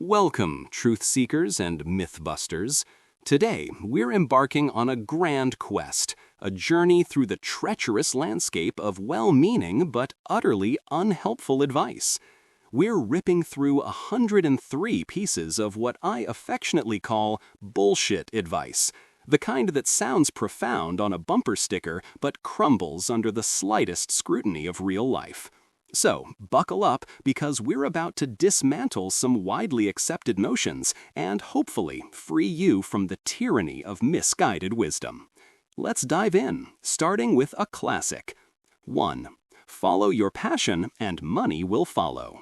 Welcome, truth seekers and mythbusters. Today, we're embarking on a grand quest, a journey through the treacherous landscape of well-meaning but utterly unhelpful advice. We're ripping through 103 pieces of what I affectionately call bullshit advice, the kind that sounds profound on a bumper sticker but crumbles under the slightest scrutiny of real life. So, buckle up because we're about to dismantle some widely accepted notions and hopefully free you from the tyranny of misguided wisdom. Let's dive in, starting with a classic. 1. Follow your passion and money will follow.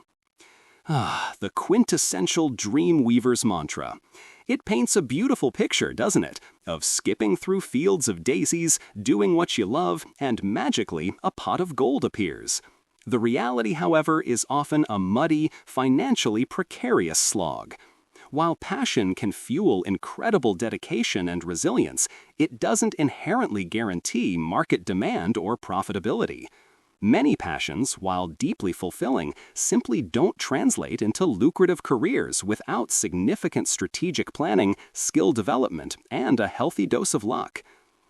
The quintessential Dreamweaver's mantra. It paints a beautiful picture, doesn't it, of skipping through fields of daisies, doing what you love, and magically a pot of gold appears. The reality, however, is often a muddy, financially precarious slog. While passion can fuel incredible dedication and resilience, it doesn't inherently guarantee market demand or profitability. Many passions, while deeply fulfilling, simply don't translate into lucrative careers without significant strategic planning, skill development, and a healthy dose of luck.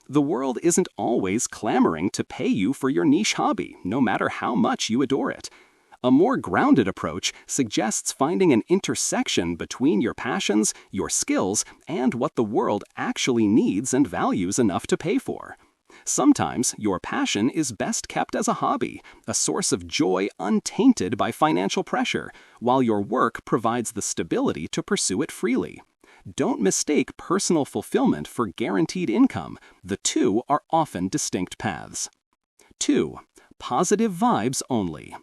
The world isn't always clamoring to pay you for your niche hobby, no matter how much you adore it. A more grounded approach suggests finding an intersection between your passions, your skills, and what the world actually needs and values enough to pay for. Sometimes your passion is best kept as a hobby, a source of joy untainted by financial pressure, while your work provides the stability to pursue it freely. Don't mistake personal fulfillment for guaranteed income. The two are often distinct paths. 2. Positive vibes only.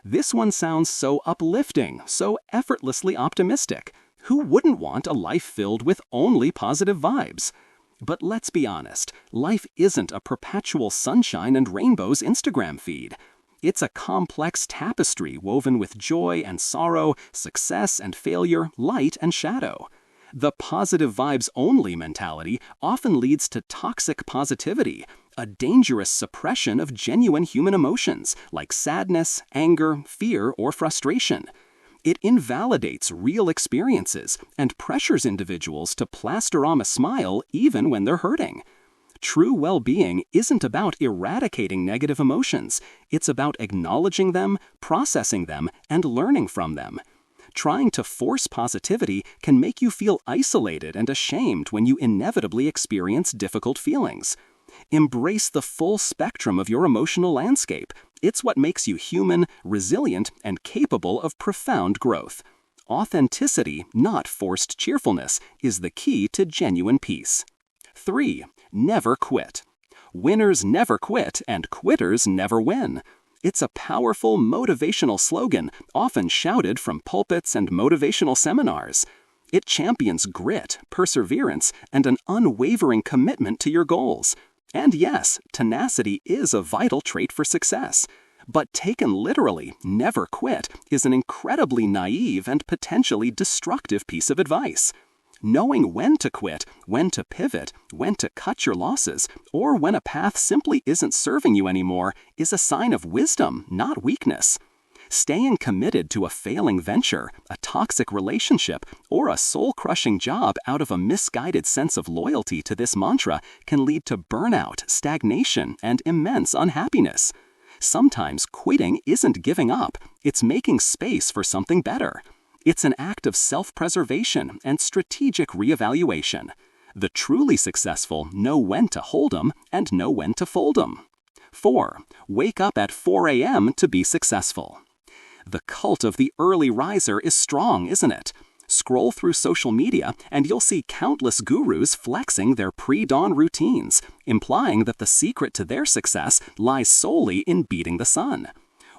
This one sounds so uplifting, so effortlessly optimistic. Who wouldn't want a life filled with only positive vibes? But let's be honest, life isn't a perpetual sunshine and rainbows Instagram feed. It's a complex tapestry woven with joy and sorrow, success and failure, light and shadow. The positive vibes only mentality often leads to toxic positivity, a dangerous suppression of genuine human emotions like sadness, anger, fear, or frustration. It invalidates real experiences and pressures individuals to plaster on a smile even when they're hurting. True well-being isn't about eradicating negative emotions. It's about acknowledging them, processing them, and learning from them. Trying to force positivity can make you feel isolated and ashamed when you inevitably experience difficult feelings. Embrace the full spectrum of your emotional landscape. It's what makes you human, resilient, and capable of profound growth. Authenticity, not forced cheerfulness, is the key to genuine peace. 3. Never quit. Winners never quit, and quitters never win. It's a powerful motivational slogan, often shouted from pulpits and motivational seminars. It champions grit, perseverance, and an unwavering commitment to your goals. And yes, tenacity is a vital trait for success. But taken literally, never quit is an incredibly naive and potentially destructive piece of advice. Knowing when to quit, when to pivot, when to cut your losses, or when a path simply isn't serving you anymore is a sign of wisdom, not weakness. Staying committed to a failing venture, a toxic relationship, or a soul-crushing job out of a misguided sense of loyalty to this mantra can lead to burnout, stagnation, and immense unhappiness. Sometimes quitting isn't giving up, it's making space for something better. It's an act of self-preservation and strategic reevaluation. The truly successful know when to hold 'em and know when to fold 'em. 4. Wake up at 4 a.m. to be successful. The cult of the early riser is strong, isn't it? Scroll through social media and you'll see countless gurus flexing their pre-dawn routines, implying that the secret to their success lies solely in beating the sun.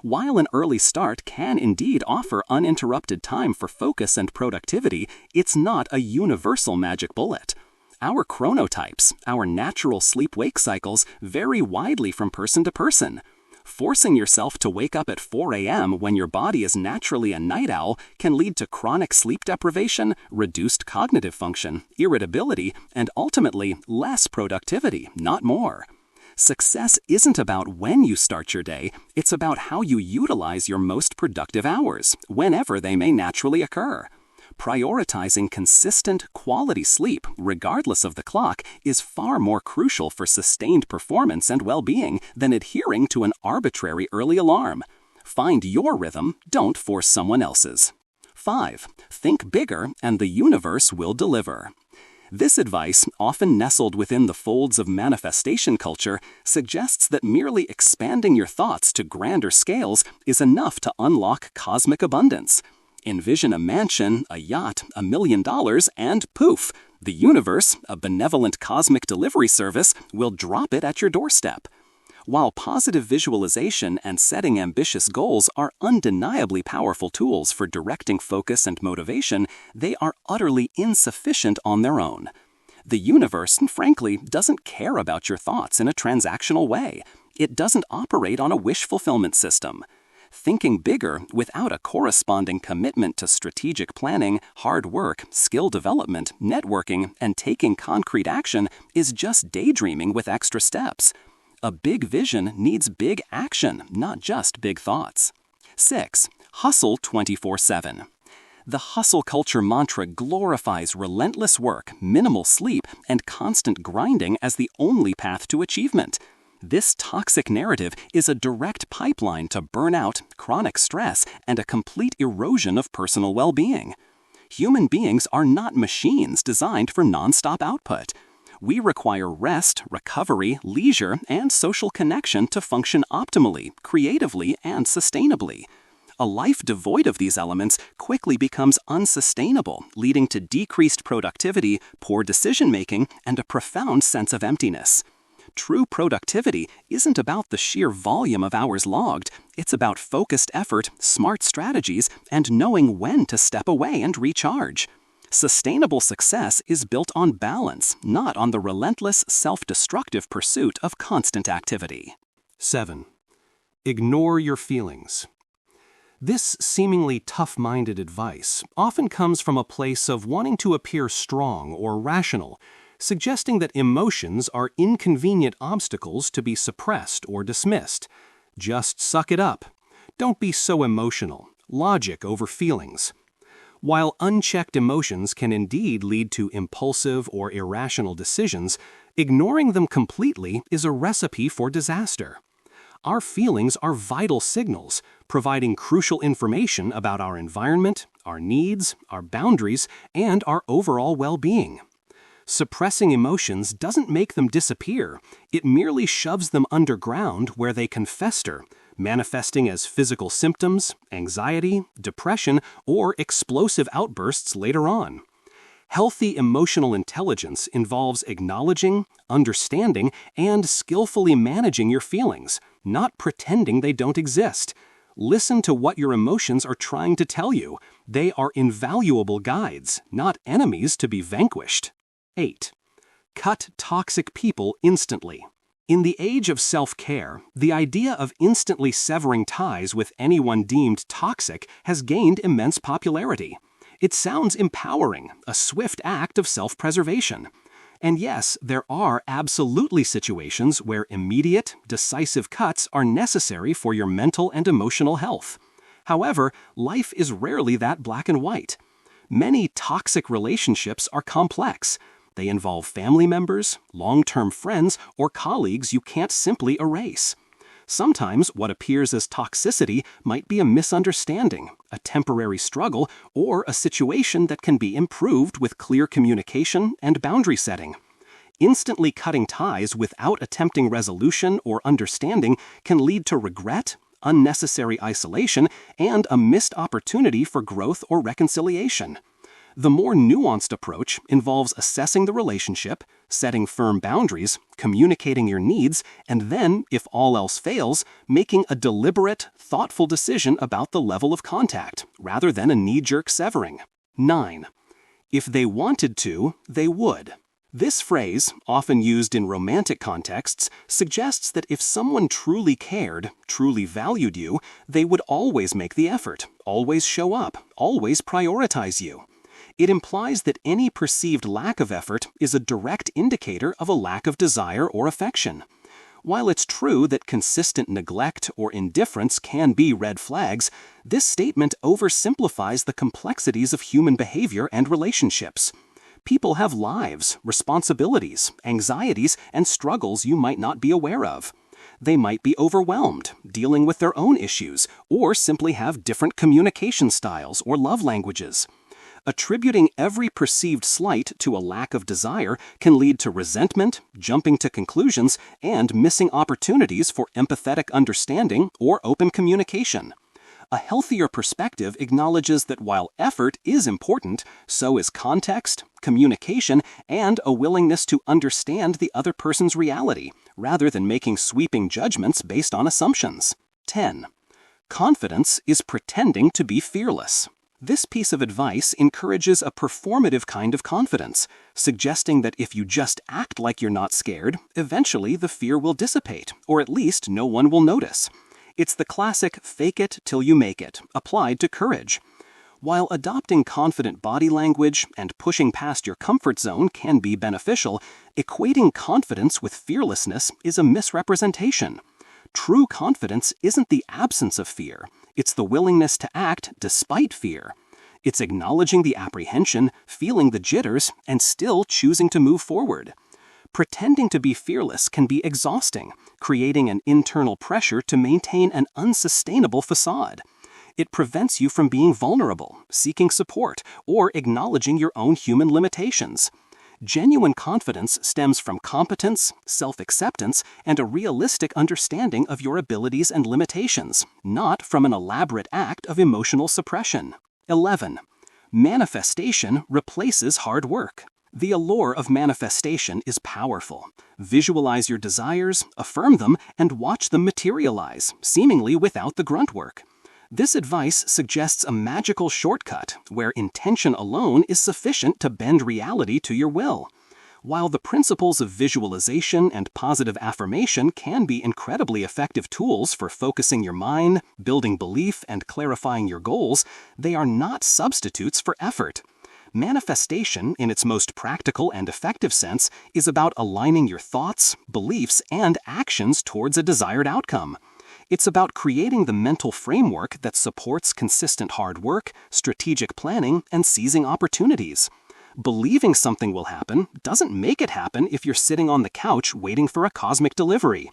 While an early start can indeed offer uninterrupted time for focus and productivity, it's not a universal magic bullet. Our chronotypes, our natural sleep-wake cycles, vary widely from person to person. Forcing yourself to wake up at 4 a.m. when your body is naturally a night owl can lead to chronic sleep deprivation, reduced cognitive function, irritability, and ultimately less productivity, not more. Success isn't about when you start your day, it's about how you utilize your most productive hours, whenever they may naturally occur. Prioritizing consistent, quality sleep, regardless of the clock, is far more crucial for sustained performance and well-being than adhering to an arbitrary early alarm. Find your rhythm, don't force someone else's. 5. Think bigger and the universe will deliver. This advice, often nestled within the folds of manifestation culture, suggests that merely expanding your thoughts to grander scales is enough to unlock cosmic abundance. Envision a mansion, a yacht, $1 million, and poof! The universe, a benevolent cosmic delivery service, will drop it at your doorstep. While positive visualization and setting ambitious goals are undeniably powerful tools for directing focus and motivation, they are utterly insufficient on their own. The universe, frankly, doesn't care about your thoughts in a transactional way. It doesn't operate on a wish fulfillment system. Thinking bigger without a corresponding commitment to strategic planning, hard work, skill development, networking, and taking concrete action is just daydreaming with extra steps. A big vision needs big action, not just big thoughts. 6. Hustle 24/7. The hustle culture mantra glorifies relentless work, minimal sleep, and constant grinding as the only path to achievement. This toxic narrative is a direct pipeline to burnout, chronic stress, and a complete erosion of personal well-being. Human beings are not machines designed for non-stop output. We require rest, recovery, leisure, and social connection to function optimally, creatively, and sustainably. A life devoid of these elements quickly becomes unsustainable, leading to decreased productivity, poor decision-making, and a profound sense of emptiness. True productivity isn't about the sheer volume of hours logged. It's about focused effort, smart strategies, and knowing when to step away and recharge. Sustainable success is built on balance, not on the relentless, self-destructive pursuit of constant activity. 7. Ignore your feelings. This seemingly tough-minded advice often comes from a place of wanting to appear strong or rational, suggesting that emotions are inconvenient obstacles to be suppressed or dismissed. Just suck it up. Don't be so emotional. Logic over feelings. While unchecked emotions can indeed lead to impulsive or irrational decisions, ignoring them completely is a recipe for disaster. Our feelings are vital signals, providing crucial information about our environment, our needs, our boundaries, and our overall well-being. Suppressing emotions doesn't make them disappear. It merely shoves them underground where they can fester, manifesting as physical symptoms, anxiety, depression, or explosive outbursts later on. Healthy emotional intelligence involves acknowledging, understanding, and skillfully managing your feelings, not pretending they don't exist. Listen to what your emotions are trying to tell you. They are invaluable guides, not enemies to be vanquished. 8. Cut toxic people instantly. In the age of self-care, the idea of instantly severing ties with anyone deemed toxic has gained immense popularity. It sounds empowering, a swift act of self-preservation. And yes, there are absolutely situations where immediate, decisive cuts are necessary for your mental and emotional health. However, life is rarely that black and white. Many toxic relationships are complex. They involve family members, long-term friends, or colleagues you can't simply erase. Sometimes what appears as toxicity might be a misunderstanding, a temporary struggle, or a situation that can be improved with clear communication and boundary setting. Instantly cutting ties without attempting resolution or understanding can lead to regret, unnecessary isolation, and a missed opportunity for growth or reconciliation. The more nuanced approach involves assessing the relationship, setting firm boundaries, communicating your needs, and then, if all else fails, making a deliberate, thoughtful decision about the level of contact, rather than a knee-jerk severing. 9. If they wanted to, they would. This phrase, often used in romantic contexts, suggests that if someone truly cared, truly valued you, they would always make the effort, always show up, always prioritize you. It implies that any perceived lack of effort is a direct indicator of a lack of desire or affection. While it's true that consistent neglect or indifference can be red flags, this statement oversimplifies the complexities of human behavior and relationships. People have lives, responsibilities, anxieties, and struggles you might not be aware of. They might be overwhelmed, dealing with their own issues, or simply have different communication styles or love languages. Attributing every perceived slight to a lack of desire can lead to resentment, jumping to conclusions, and missing opportunities for empathetic understanding or open communication. A healthier perspective acknowledges that while effort is important, so is context, communication, and a willingness to understand the other person's reality, rather than making sweeping judgments based on assumptions. 10. Confidence is pretending to be fearless. This piece of advice encourages a performative kind of confidence, suggesting that if you just act like you're not scared, eventually the fear will dissipate, or at least no one will notice. It's the classic fake it till you make it, applied to courage. While adopting confident body language and pushing past your comfort zone can be beneficial, equating confidence with fearlessness is a misrepresentation. True confidence isn't the absence of fear. It's the willingness to act despite fear. It's acknowledging the apprehension, feeling the jitters, and still choosing to move forward. Pretending to be fearless can be exhausting, creating an internal pressure to maintain an unsustainable facade. It prevents you from being vulnerable, seeking support, or acknowledging your own human limitations. Genuine confidence stems from competence, self-acceptance, and a realistic understanding of your abilities and limitations, not from an elaborate act of emotional suppression. 11. Manifestation replaces hard work. The allure of manifestation is powerful. Visualize your desires, affirm them, and watch them materialize, seemingly without the grunt work. This advice suggests a magical shortcut where intention alone is sufficient to bend reality to your will. While the principles of visualization and positive affirmation can be incredibly effective tools for focusing your mind, building belief, and clarifying your goals, they are not substitutes for effort. Manifestation, in its most practical and effective sense, is about aligning your thoughts, beliefs, and actions towards a desired outcome. It's about creating the mental framework that supports consistent hard work, strategic planning, and seizing opportunities. Believing something will happen doesn't make it happen if you're sitting on the couch waiting for a cosmic delivery.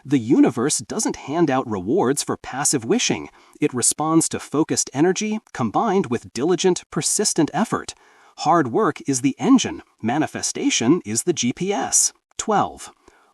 The universe doesn't hand out rewards for passive wishing. It responds to focused energy combined with diligent, persistent effort. Hard work is the engine. Manifestation is the GPS. 12.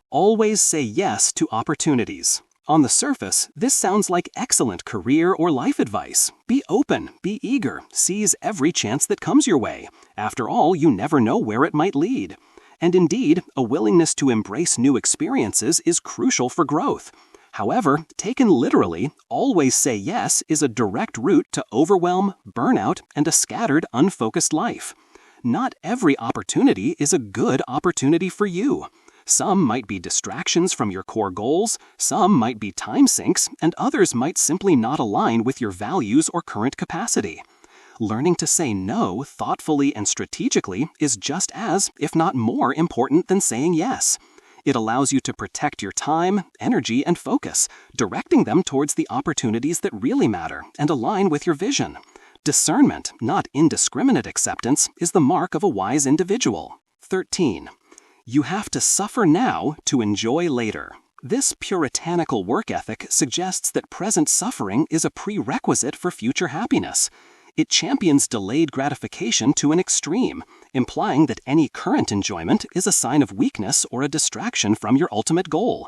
Always say yes to opportunities. On the surface, this sounds like excellent career or life advice. Be open, be eager, seize every chance that comes your way. After all, you never know where it might lead. And indeed, a willingness to embrace new experiences is crucial for growth. However, taken literally, always say yes is a direct route to overwhelm, burnout, and a scattered, unfocused life. Not every opportunity is a good opportunity for you. Some might be distractions from your core goals, some might be time sinks, and others might simply not align with your values or current capacity. Learning to say no thoughtfully and strategically is just as, if not more, important than saying yes. It allows you to protect your time, energy, and focus, directing them towards the opportunities that really matter and align with your vision. Discernment, not indiscriminate acceptance, is the mark of a wise individual. 13. You have to suffer now to enjoy later. This puritanical work ethic suggests that present suffering is a prerequisite for future happiness. It champions delayed gratification to an extreme, implying that any current enjoyment is a sign of weakness or a distraction from your ultimate goal.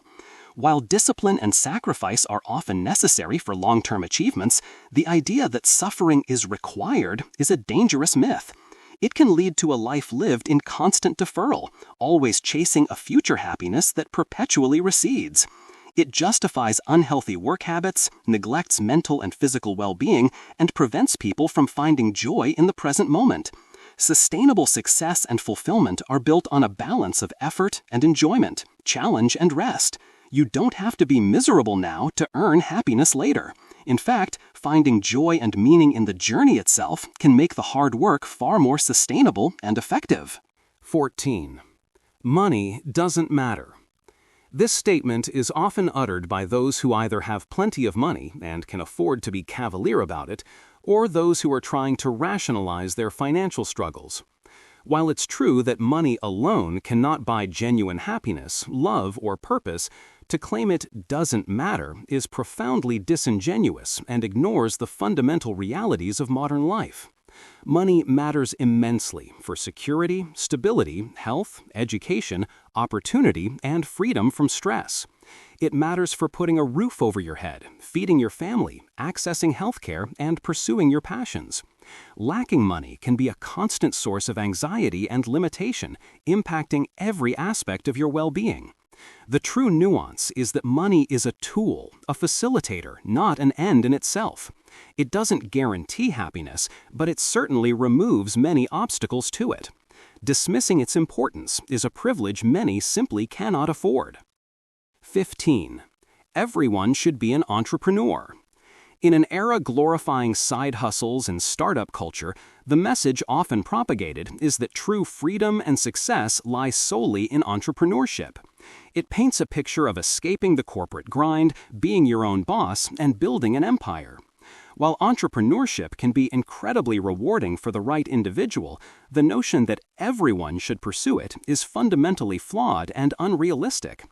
While discipline and sacrifice are often necessary for long-term achievements, the idea that suffering is required is a dangerous myth. It can lead to a life lived in constant deferral, always chasing a future happiness that perpetually recedes. It justifies unhealthy work habits, neglects mental and physical well-being, and prevents people from finding joy in the present moment. Sustainable success and fulfillment are built on a balance of effort and enjoyment, challenge and rest. You don't have to be miserable now to earn happiness later. In fact, finding joy and meaning in the journey itself can make the hard work far more sustainable and effective. 14. Money doesn't matter. This statement is often uttered by those who either have plenty of money and can afford to be cavalier about it, or those who are trying to rationalize their financial struggles. While it's true that money alone cannot buy genuine happiness, love, or purpose, to claim it doesn't matter is profoundly disingenuous and ignores the fundamental realities of modern life. Money matters immensely for security, stability, health, education, opportunity, and freedom from stress. It matters for putting a roof over your head, feeding your family, accessing healthcare, and pursuing your passions. Lacking money can be a constant source of anxiety and limitation, impacting every aspect of your well-being. The true nuance is that money is a tool, a facilitator, not an end in itself. It doesn't guarantee happiness, but it certainly removes many obstacles to it. Dismissing its importance is a privilege many simply cannot afford. 15. Everyone should be an entrepreneur. In an era glorifying side hustles and startup culture, the message often propagated is that true freedom and success lie solely in entrepreneurship. It paints a picture of escaping the corporate grind, being your own boss, and building an empire. While entrepreneurship can be incredibly rewarding for the right individual, the notion that everyone should pursue it is fundamentally flawed and unrealistic.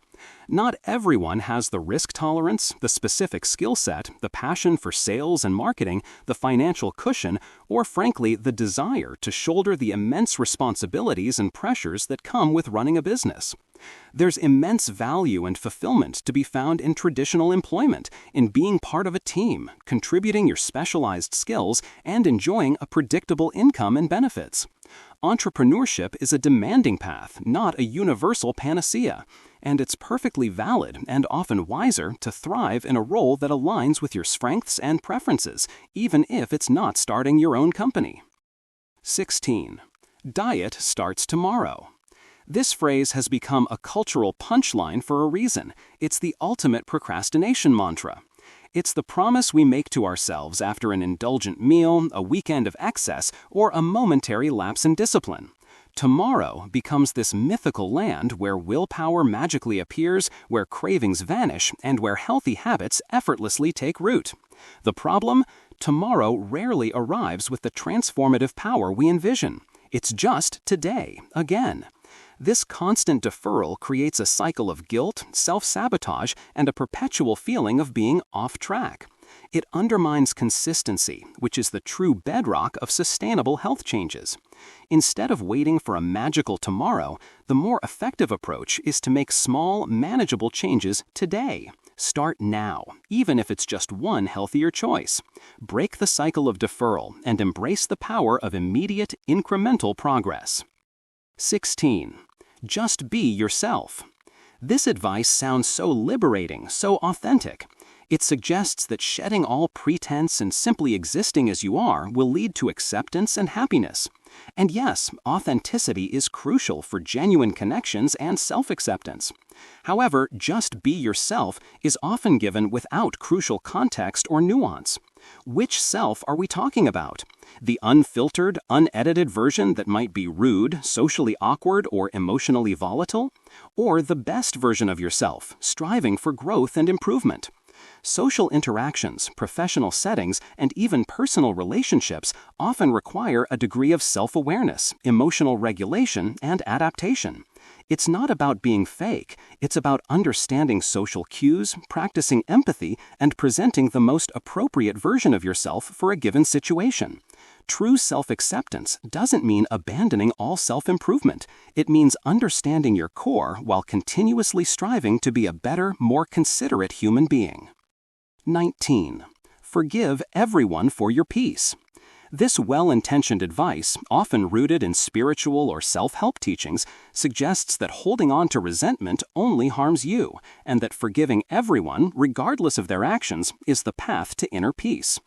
Not everyone has the risk tolerance, the specific skill set, the passion for sales and marketing, the financial cushion, or frankly, the desire to shoulder the immense responsibilities and pressures that come with running a business. There's immense value and fulfillment to be found in traditional employment, in being part of a team, contributing your specialized skills, and enjoying a predictable income and benefits. Entrepreneurship is a demanding path, not a universal panacea, and it's perfectly valid and often wiser to thrive in a role that aligns with your strengths and preferences, even if it's not starting your own company. 16. Diet starts tomorrow. This phrase has become a cultural punchline for a reason. It's the ultimate procrastination mantra. It's the promise we make to ourselves after an indulgent meal, a weekend of excess, or a momentary lapse in discipline. Tomorrow becomes this mythical land where willpower magically appears, where cravings vanish, and where healthy habits effortlessly take root. The problem? Tomorrow rarely arrives with the transformative power we envision. It's just today, again. This constant deferral creates a cycle of guilt, self-sabotage, and a perpetual feeling of being off track. It undermines consistency, which is the true bedrock of sustainable health changes. Instead of waiting for a magical tomorrow, the more effective approach is to make small, manageable changes today. Start now, even if it's just one healthier choice. Break the cycle of deferral and embrace the power of immediate, incremental progress. 16. Just be yourself. This advice sounds so liberating, so authentic. It suggests that shedding all pretense and simply existing as you are will lead to acceptance and happiness. And yes, authenticity is crucial for genuine connections and self-acceptance. However, just be yourself is often given without crucial context or nuance. Which self are we talking about? The unfiltered, unedited version that might be rude, socially awkward, or emotionally volatile? Or the best version of yourself, striving for growth and improvement? Social interactions, professional settings, and even personal relationships often require a degree of self-awareness, emotional regulation, and adaptation. It's not about being fake, it's about understanding social cues, practicing empathy, and presenting the most appropriate version of yourself for a given situation. True self-acceptance doesn't mean abandoning all self-improvement. It means understanding your core while continuously striving to be a better, more considerate human being. 19. Forgive everyone for your peace. This well-intentioned advice, often rooted in spiritual or self-help teachings, suggests that holding on to resentment only harms you, and that forgiving everyone, regardless of their actions, is the path to inner peace.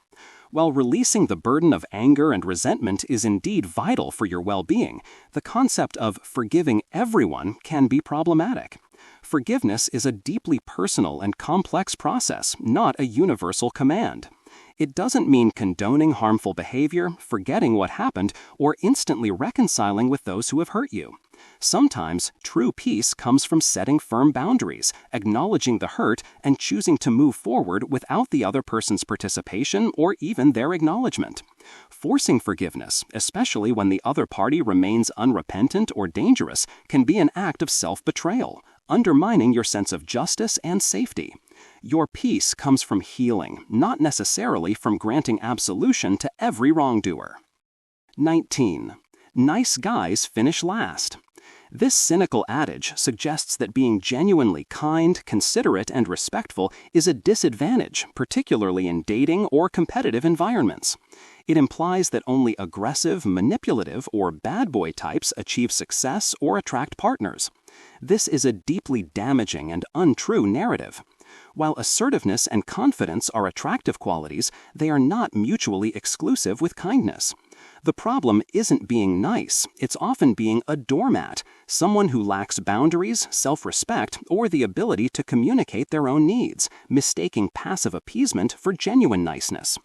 While releasing the burden of anger and resentment is indeed vital for your well-being, the concept of forgiving everyone can be problematic. Forgiveness is a deeply personal and complex process, not a universal command. It doesn't mean condoning harmful behavior, forgetting what happened, or instantly reconciling with those who have hurt you. Sometimes, true peace comes from setting firm boundaries, acknowledging the hurt, and choosing to move forward without the other person's participation or even their acknowledgement. Forcing forgiveness, especially when the other party remains unrepentant or dangerous, can be an act of self-betrayal, undermining your sense of justice and safety. Your peace comes from healing, not necessarily from granting absolution to every wrongdoer. 19. Nice guys finish last. This cynical adage suggests that being genuinely kind, considerate, and respectful is a disadvantage, particularly in dating or competitive environments. It implies that only aggressive, manipulative, or bad boy types achieve success or attract partners. This is a deeply damaging and untrue narrative. While assertiveness and confidence are attractive qualities, they are not mutually exclusive with kindness. The problem isn't being nice, it's often being a doormat, someone who lacks boundaries, self-respect, or the ability to communicate their own needs, mistaking passive appeasement for genuine niceness.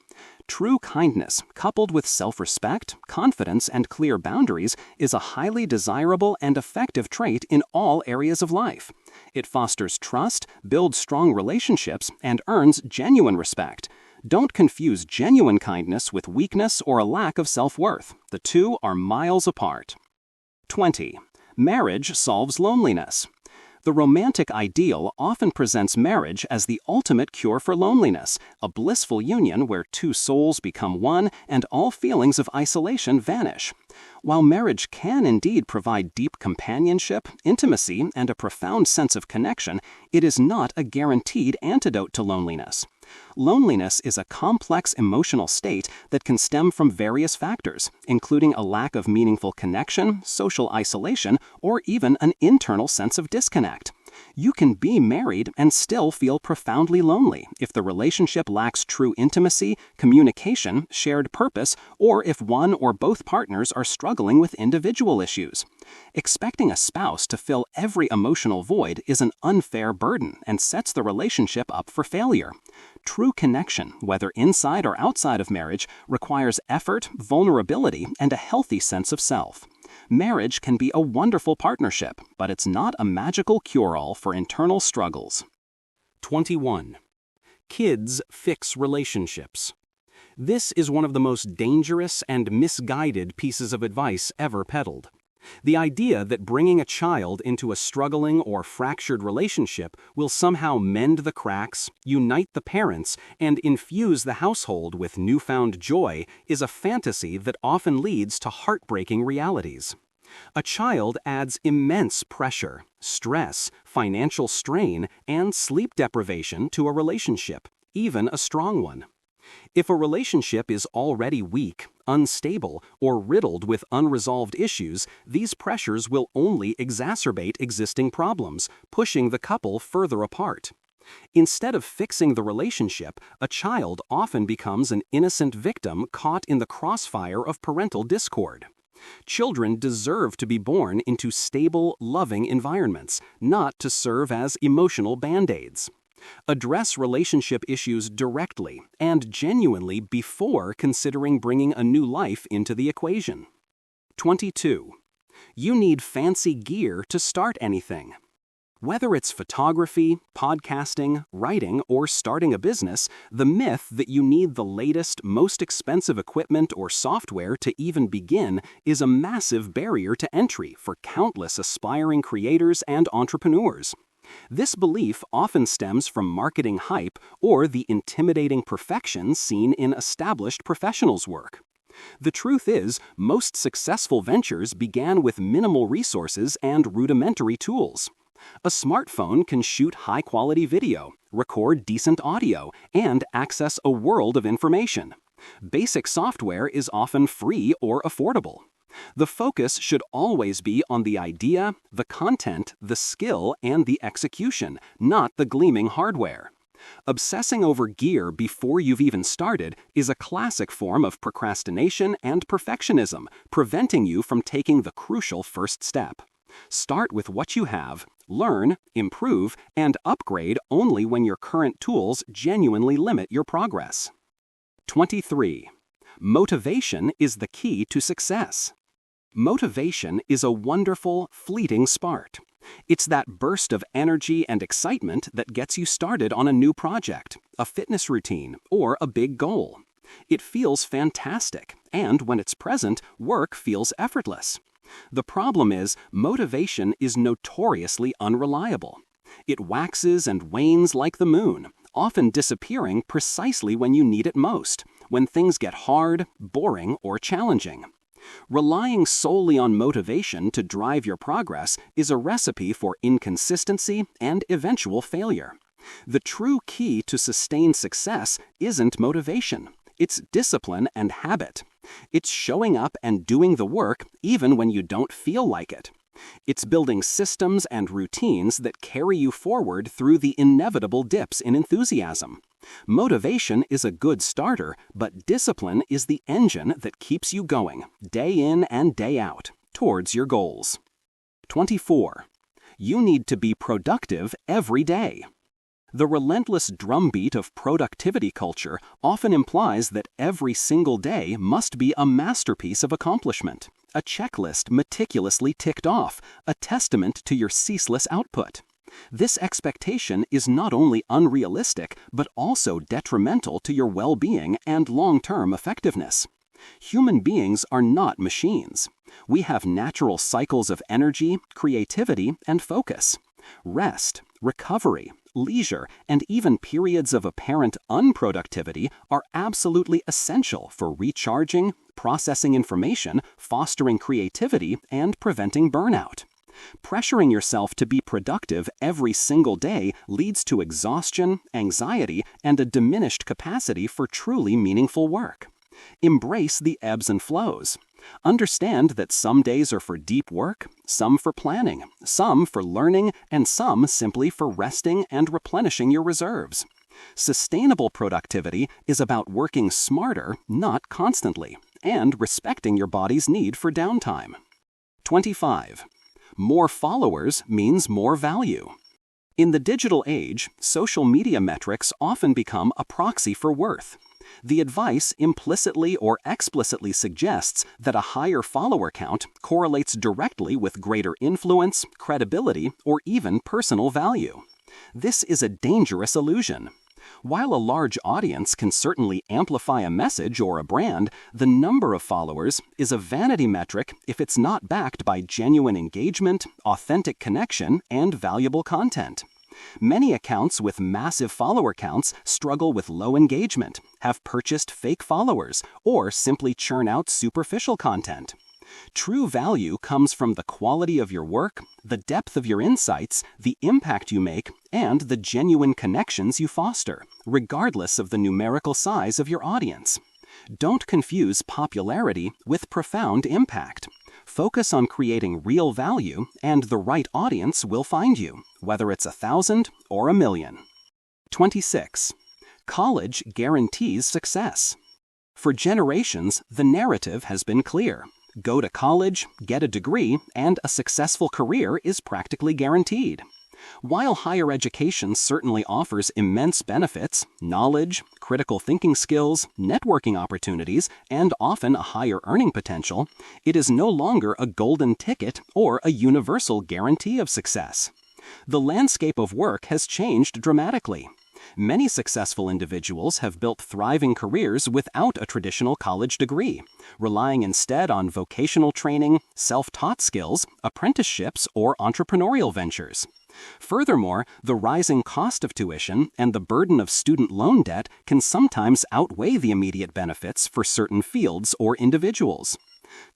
True kindness, coupled with self-respect, confidence, and clear boundaries, is a highly desirable and effective trait in all areas of life. It fosters trust, builds strong relationships, and earns genuine respect. Don't confuse genuine kindness with weakness or a lack of self-worth. The two are miles apart. 20. Marriage solves loneliness. The romantic ideal often presents marriage as the ultimate cure for loneliness, a blissful union where two souls become one and all feelings of isolation vanish. While marriage can indeed provide deep companionship, intimacy, and a profound sense of connection, it is not a guaranteed antidote to loneliness. Loneliness is a complex emotional state that can stem from various factors, including a lack of meaningful connection, social isolation, or even an internal sense of disconnect. You can be married and still feel profoundly lonely if the relationship lacks true intimacy, communication, shared purpose, or if one or both partners are struggling with individual issues. Expecting a spouse to fill every emotional void is an unfair burden and sets the relationship up for failure. True connection, whether inside or outside of marriage, requires effort, vulnerability, and a healthy sense of self. Marriage can be a wonderful partnership, but it's not a magical cure-all for internal struggles. 21. Kids fix relationships. This is one of the most dangerous and misguided pieces of advice ever peddled. The idea that bringing a child into a struggling or fractured relationship will somehow mend the cracks, unite the parents, and infuse the household with newfound joy is a fantasy that often leads to heartbreaking realities. A child adds immense pressure, stress, financial strain, and sleep deprivation to a relationship, even a strong one. If a relationship is already weak, unstable, or riddled with unresolved issues, these pressures will only exacerbate existing problems, pushing the couple further apart. Instead of fixing the relationship, a child often becomes an innocent victim caught in the crossfire of parental discord. Children deserve to be born into stable, loving environments, not to serve as emotional band-aids. Address relationship issues directly and genuinely before considering bringing a new life into the equation. 22. You need fancy gear to start anything. Whether it's photography, podcasting, writing, or starting a business, the myth that you need the latest, most expensive equipment or software to even begin is a massive barrier to entry for countless aspiring creators and entrepreneurs. This belief often stems from marketing hype or the intimidating perfection seen in established professionals' work. The truth is, most successful ventures began with minimal resources and rudimentary tools. A smartphone can shoot high-quality video, record decent audio, and access a world of information. Basic software is often free or affordable. The focus should always be on the idea, the content, the skill, and the execution, not the gleaming hardware. Obsessing over gear before you've even started is a classic form of procrastination and perfectionism, preventing you from taking the crucial first step. Start with what you have, learn, improve, and upgrade only when your current tools genuinely limit your progress. 23. Motivation is the key to success. Motivation is a wonderful, fleeting spark. It's that burst of energy and excitement that gets you started on a new project, a fitness routine, or a big goal. It feels fantastic, and when it's present, work feels effortless. The problem is, motivation is notoriously unreliable. It waxes and wanes like the moon, often disappearing precisely when you need it most, when things get hard, boring, or challenging. Relying solely on motivation to drive your progress is a recipe for inconsistency and eventual failure. The true key to sustained success isn't motivation. It's discipline and habit. It's showing up and doing the work even when you don't feel like it. It's building systems and routines that carry you forward through the inevitable dips in enthusiasm. Motivation is a good starter, but discipline is the engine that keeps you going, day in and day out, towards your goals. 24. You need to be productive every day. The relentless drumbeat of productivity culture often implies that every single day must be a masterpiece of accomplishment, a checklist meticulously ticked off, a testament to your ceaseless output. This expectation is not only unrealistic, but also detrimental to your well-being and long-term effectiveness. Human beings are not machines. We have natural cycles of energy, creativity, and focus. Rest, recovery, leisure, and even periods of apparent unproductivity are absolutely essential for recharging, processing information, fostering creativity, and preventing burnout. Pressuring yourself to be productive every single day leads to exhaustion, anxiety, and a diminished capacity for truly meaningful work. Embrace the ebbs and flows. Understand that some days are for deep work, some for planning, some for learning, and some simply for resting and replenishing your reserves. Sustainable productivity is about working smarter, not constantly, and respecting your body's need for downtime. 25. More followers means more value. In the digital age, social media metrics often become a proxy for worth. The advice implicitly or explicitly suggests that a higher follower count correlates directly with greater influence, credibility, or even personal value. This is a dangerous illusion. While a large audience can certainly amplify a message or a brand, the number of followers is a vanity metric if it's not backed by genuine engagement, authentic connection, and valuable content. Many accounts with massive follower counts struggle with low engagement, have purchased fake followers, or simply churn out superficial content. True value comes from the quality of your work, the depth of your insights, the impact you make, and the genuine connections you foster, regardless of the numerical size of your audience. Don't confuse popularity with profound impact. Focus on creating real value, and the right audience will find you, whether it's 1,000 or 1,000,000. 26. College guarantees success. For generations, the narrative has been clear. Go to college, get a degree, and a successful career is practically guaranteed. While higher education certainly offers immense benefits, knowledge, critical thinking skills, networking opportunities, and often a higher earning potential, it is no longer a golden ticket or a universal guarantee of success. The landscape of work has changed dramatically. Many successful individuals have built thriving careers without a traditional college degree, relying instead on vocational training, self-taught skills, apprenticeships, or entrepreneurial ventures. Furthermore, the rising cost of tuition and the burden of student loan debt can sometimes outweigh the immediate benefits for certain fields or individuals.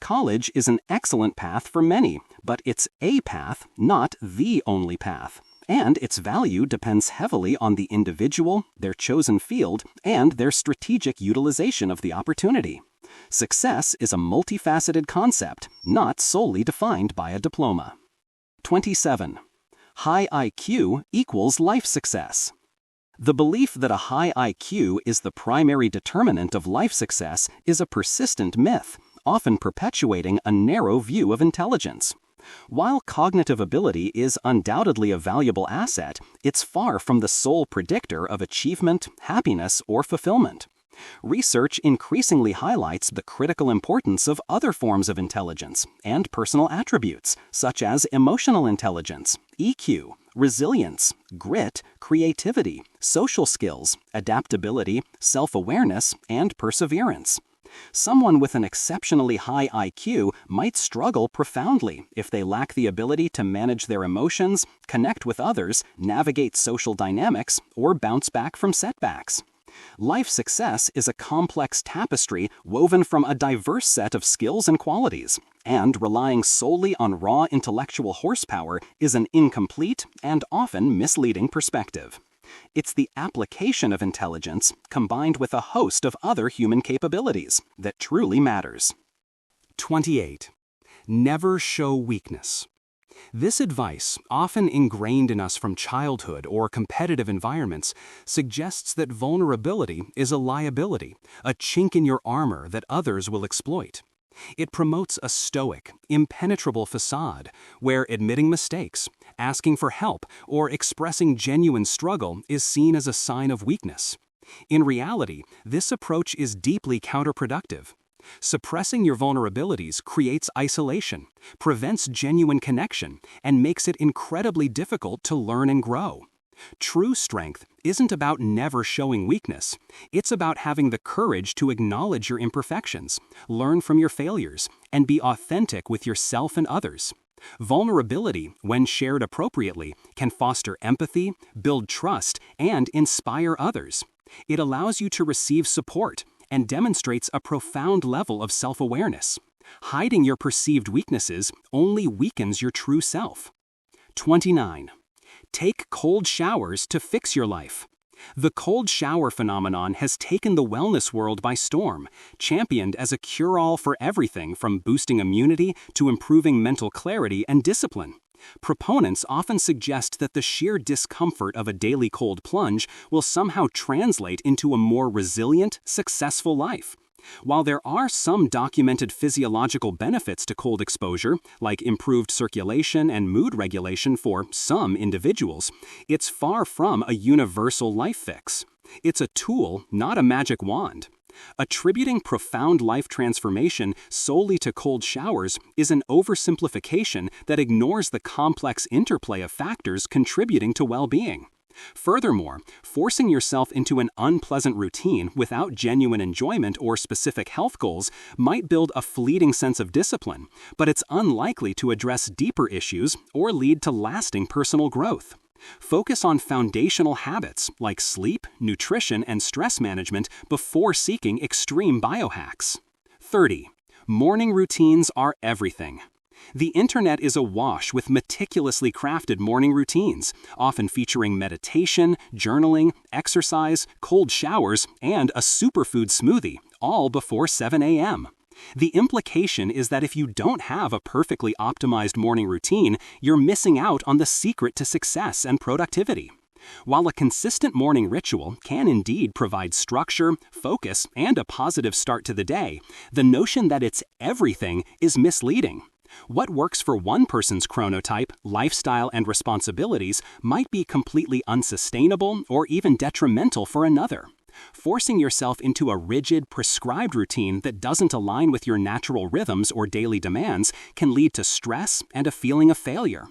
College is an excellent path for many, but it's a path, not the only path. And its value depends heavily on the individual, their chosen field, and their strategic utilization of the opportunity. Success is a multifaceted concept, not solely defined by a diploma. 27. High IQ equals life success. The belief that a high IQ is the primary determinant of life success is a persistent myth, often perpetuating a narrow view of intelligence. While cognitive ability is undoubtedly a valuable asset, it's far from the sole predictor of achievement, happiness, or fulfillment. Research increasingly highlights the critical importance of other forms of intelligence and personal attributes, such as emotional intelligence, EQ, resilience, grit, creativity, social skills, adaptability, self-awareness, and perseverance. Someone with an exceptionally high IQ might struggle profoundly if they lack the ability to manage their emotions, connect with others, navigate social dynamics, or bounce back from setbacks. Life success is a complex tapestry woven from a diverse set of skills and qualities, and relying solely on raw intellectual horsepower is an incomplete and often misleading perspective. It's the application of intelligence combined with a host of other human capabilities that truly matters. 28. Never show weakness. This advice, often ingrained in us from childhood or competitive environments, suggests that vulnerability is a liability, a chink in your armor that others will exploit. It promotes a stoic, impenetrable facade where admitting mistakes, asking for help, or expressing genuine struggle is seen as a sign of weakness. In reality, this approach is deeply counterproductive. Suppressing your vulnerabilities creates isolation, prevents genuine connection, and makes it incredibly difficult to learn and grow. True strength isn't about never showing weakness. It's about having the courage to acknowledge your imperfections, learn from your failures, and be authentic with yourself and others. Vulnerability, when shared appropriately, can foster empathy, build trust, and inspire others. It allows you to receive support and demonstrates a profound level of self-awareness. Hiding your perceived weaknesses only weakens your true self. 29. Take cold showers to fix your life. The cold shower phenomenon has taken the wellness world by storm, championed as a cure-all for everything from boosting immunity to improving mental clarity and discipline. Proponents often suggest that the sheer discomfort of a daily cold plunge will somehow translate into a more resilient, successful life. While there are some documented physiological benefits to cold exposure, like improved circulation and mood regulation for some individuals, it's far from a universal life fix. It's a tool, not a magic wand. Attributing profound life transformation solely to cold showers is an oversimplification that ignores the complex interplay of factors contributing to well-being. Furthermore, forcing yourself into an unpleasant routine without genuine enjoyment or specific health goals might build a fleeting sense of discipline, but it's unlikely to address deeper issues or lead to lasting personal growth. Focus on foundational habits like sleep, nutrition, and stress management before seeking extreme biohacks. 30. Morning routines are everything. The internet is awash with meticulously crafted morning routines, often featuring meditation, journaling, exercise, cold showers, and a superfood smoothie, all before 7 a.m. The implication is that if you don't have a perfectly optimized morning routine, you're missing out on the secret to success and productivity. While a consistent morning ritual can indeed provide structure, focus, and a positive start to the day, the notion that it's everything is misleading. What works for one person's chronotype, lifestyle, and responsibilities might be completely unsustainable or even detrimental for another. Forcing yourself into a rigid, prescribed routine that doesn't align with your natural rhythms or daily demands can lead to stress and a feeling of failure.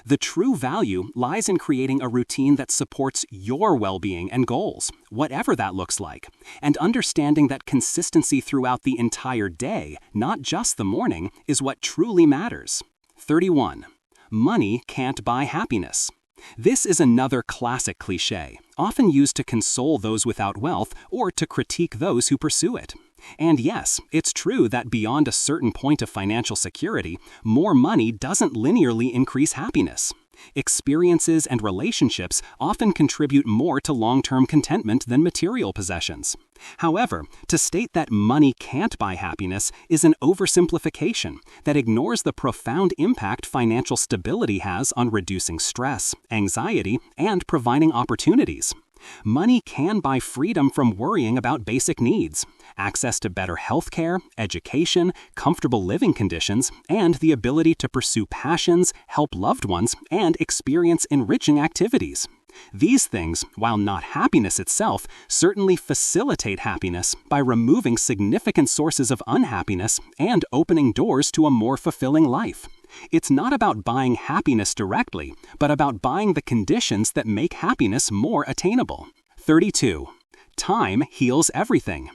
The true value lies in creating a routine that supports your well-being and goals, whatever that looks like, and understanding that consistency throughout the entire day, not just the morning, is what truly matters. 31. Money can't buy happiness. This is another classic cliché, often used to console those without wealth or to critique those who pursue it. And yes, it's true that beyond a certain point of financial security, more money doesn't linearly increase happiness. Experiences and relationships often contribute more to long-term contentment than material possessions. However, to state that money can't buy happiness is an oversimplification that ignores the profound impact financial stability has on reducing stress, anxiety, and providing opportunities. Money can buy freedom from worrying about basic needs, access to better healthcare, education, comfortable living conditions, and the ability to pursue passions, help loved ones, and experience enriching activities. These things, while not happiness itself, certainly facilitate happiness by removing significant sources of unhappiness and opening doors to a more fulfilling life. It's not about buying happiness directly, but about buying the conditions that make happiness more attainable. 32. Time heals everything.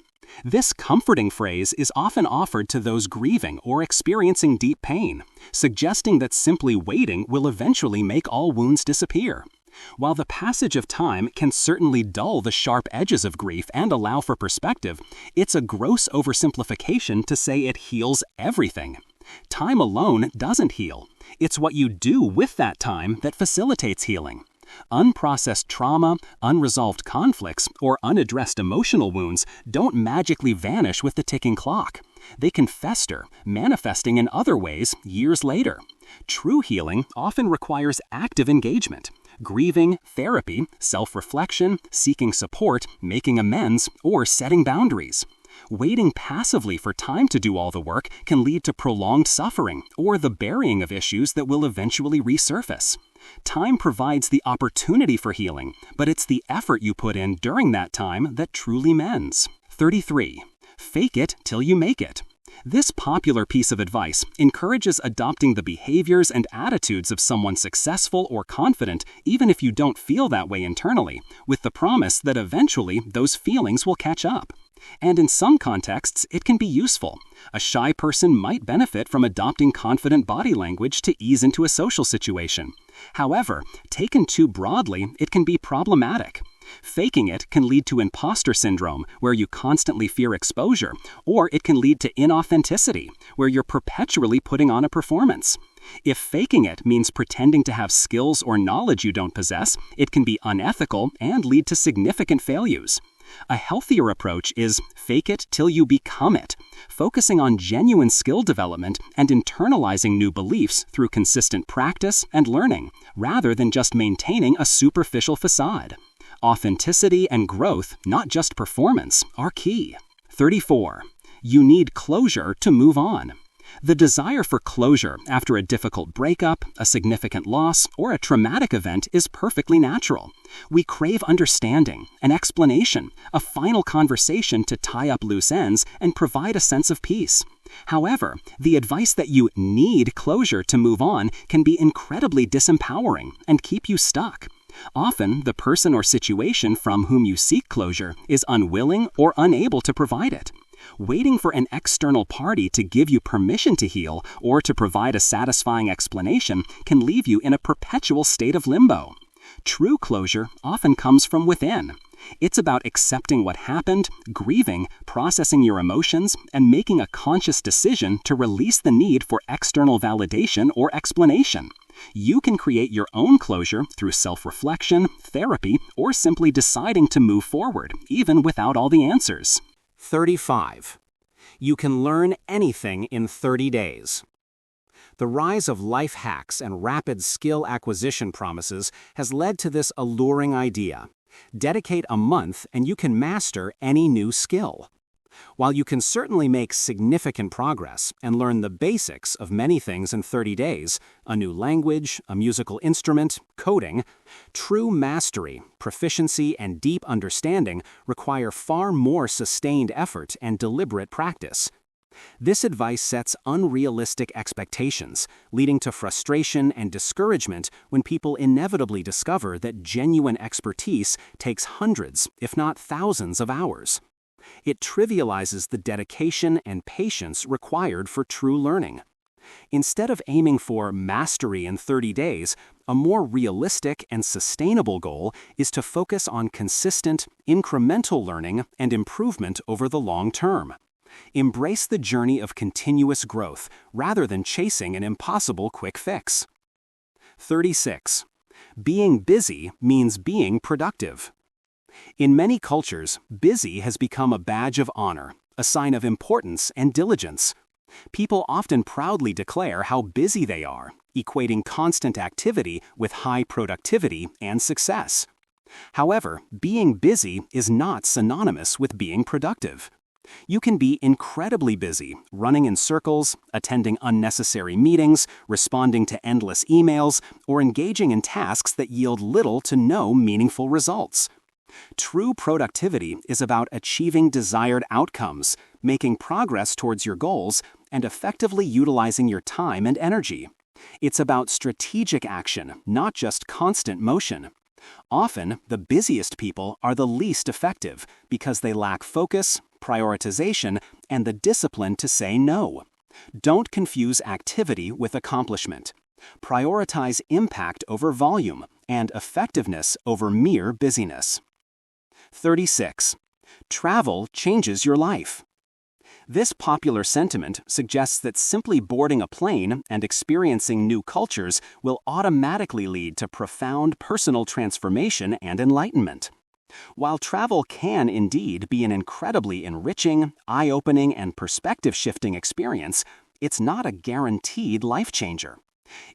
This comforting phrase is often offered to those grieving or experiencing deep pain, suggesting that simply waiting will eventually make all wounds disappear. While the passage of time can certainly dull the sharp edges of grief and allow for perspective, it's a gross oversimplification to say it heals everything. Time alone doesn't heal. It's what you do with that time that facilitates healing. Unprocessed trauma, unresolved conflicts, or unaddressed emotional wounds don't magically vanish with the ticking clock. They can fester, manifesting in other ways years later. True healing often requires active engagement. Grieving, therapy, self-reflection, seeking support, making amends, or setting boundaries. Waiting passively for time to do all the work can lead to prolonged suffering or the burying of issues that will eventually resurface. Time provides the opportunity for healing, but it's the effort you put in during that time that truly mends. 33. Fake it till you make it. This popular piece of advice encourages adopting the behaviors and attitudes of someone successful or confident, even if you don't feel that way internally, with the promise that eventually those feelings will catch up. And in some contexts, it can be useful. A shy person might benefit from adopting confident body language to ease into a social situation. However, taken too broadly, it can be problematic. Faking it can lead to imposter syndrome, where you constantly fear exposure, or it can lead to inauthenticity, where you're perpetually putting on a performance. If faking it means pretending to have skills or knowledge you don't possess, it can be unethical and lead to significant failures. A healthier approach is fake it till you become it, focusing on genuine skill development and internalizing new beliefs through consistent practice and learning, rather than just maintaining a superficial facade. Authenticity and growth, not just performance, are key. 34. You need closure to move on. The desire for closure after a difficult breakup, a significant loss, or a traumatic event is perfectly natural. We crave understanding, an explanation, a final conversation to tie up loose ends and provide a sense of peace. However, the advice that you need closure to move on can be incredibly disempowering and keep you stuck. Often, the person or situation from whom you seek closure is unwilling or unable to provide it. Waiting for an external party to give you permission to heal or to provide a satisfying explanation can leave you in a perpetual state of limbo. True closure often comes from within. It's about accepting what happened, grieving, processing your emotions, and making a conscious decision to release the need for external validation or explanation. You can create your own closure through self-reflection, therapy, or simply deciding to move forward, even without all the answers. 35. You can learn anything in 30 days. The rise of life hacks and rapid skill acquisition promises has led to this alluring idea. Dedicate a month and you can master any new skill. While you can certainly make significant progress and learn the basics of many things in 30 days, a new language, a musical instrument, coding, true mastery, proficiency, and deep understanding require far more sustained effort and deliberate practice. This advice sets unrealistic expectations, leading to frustration and discouragement when people inevitably discover that genuine expertise takes hundreds, if not thousands, of hours. It trivializes the dedication and patience required for true learning. Instead of aiming for mastery in 30 days, a more realistic and sustainable goal is to focus on consistent, incremental learning and improvement over the long term. Embrace the journey of continuous growth rather than chasing an impossible quick fix. 36. Being busy means being productive. In many cultures, busy has become a badge of honor, a sign of importance and diligence. People often proudly declare how busy they are, equating constant activity with high productivity and success. However, being busy is not synonymous with being productive. You can be incredibly busy, running in circles, attending unnecessary meetings, responding to endless emails, or engaging in tasks that yield little to no meaningful results. True productivity is about achieving desired outcomes, making progress towards your goals, and effectively utilizing your time and energy. It's about strategic action, not just constant motion. Often, the busiest people are the least effective because they lack focus, prioritization, and the discipline to say no. Don't confuse activity with accomplishment. Prioritize impact over volume and effectiveness over mere busyness. 36. Travel changes your life. This popular sentiment suggests that simply boarding a plane and experiencing new cultures will automatically lead to profound personal transformation and enlightenment. While travel can indeed be an incredibly enriching, eye-opening, and perspective-shifting experience, it's not a guaranteed life changer.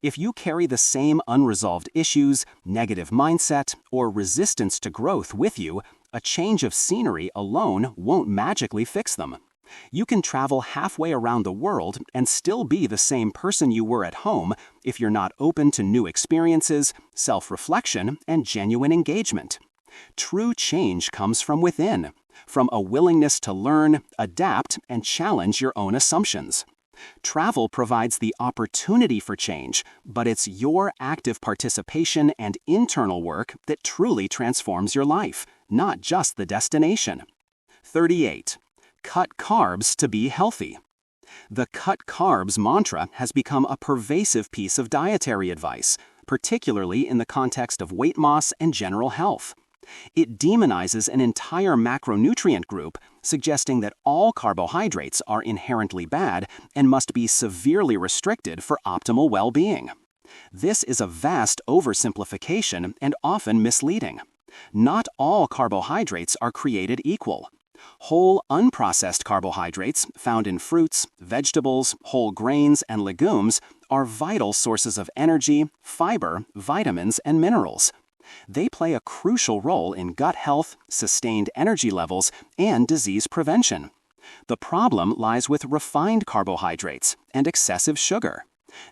If you carry the same unresolved issues, negative mindset, or resistance to growth with you, a change of scenery alone won't magically fix them. You can travel halfway around the world and still be the same person you were at home if you're not open to new experiences, self-reflection, and genuine engagement. True change comes from within, from a willingness to learn, adapt, and challenge your own assumptions. Travel provides the opportunity for change, but it's your active participation and internal work that truly transforms your life, not just the destination. 38. Cut carbs to be healthy. The cut carbs mantra has become a pervasive piece of dietary advice, particularly in the context of weight loss and general health. It demonizes an entire macronutrient group, suggesting that all carbohydrates are inherently bad and must be severely restricted for optimal well-being. This is a vast oversimplification and often misleading. Not all carbohydrates are created equal. Whole, unprocessed carbohydrates found in fruits, vegetables, whole grains, and legumes are vital sources of energy, fiber, vitamins, and minerals. They play a crucial role in gut health, sustained energy levels, and disease prevention. The problem lies with refined carbohydrates and excessive sugar,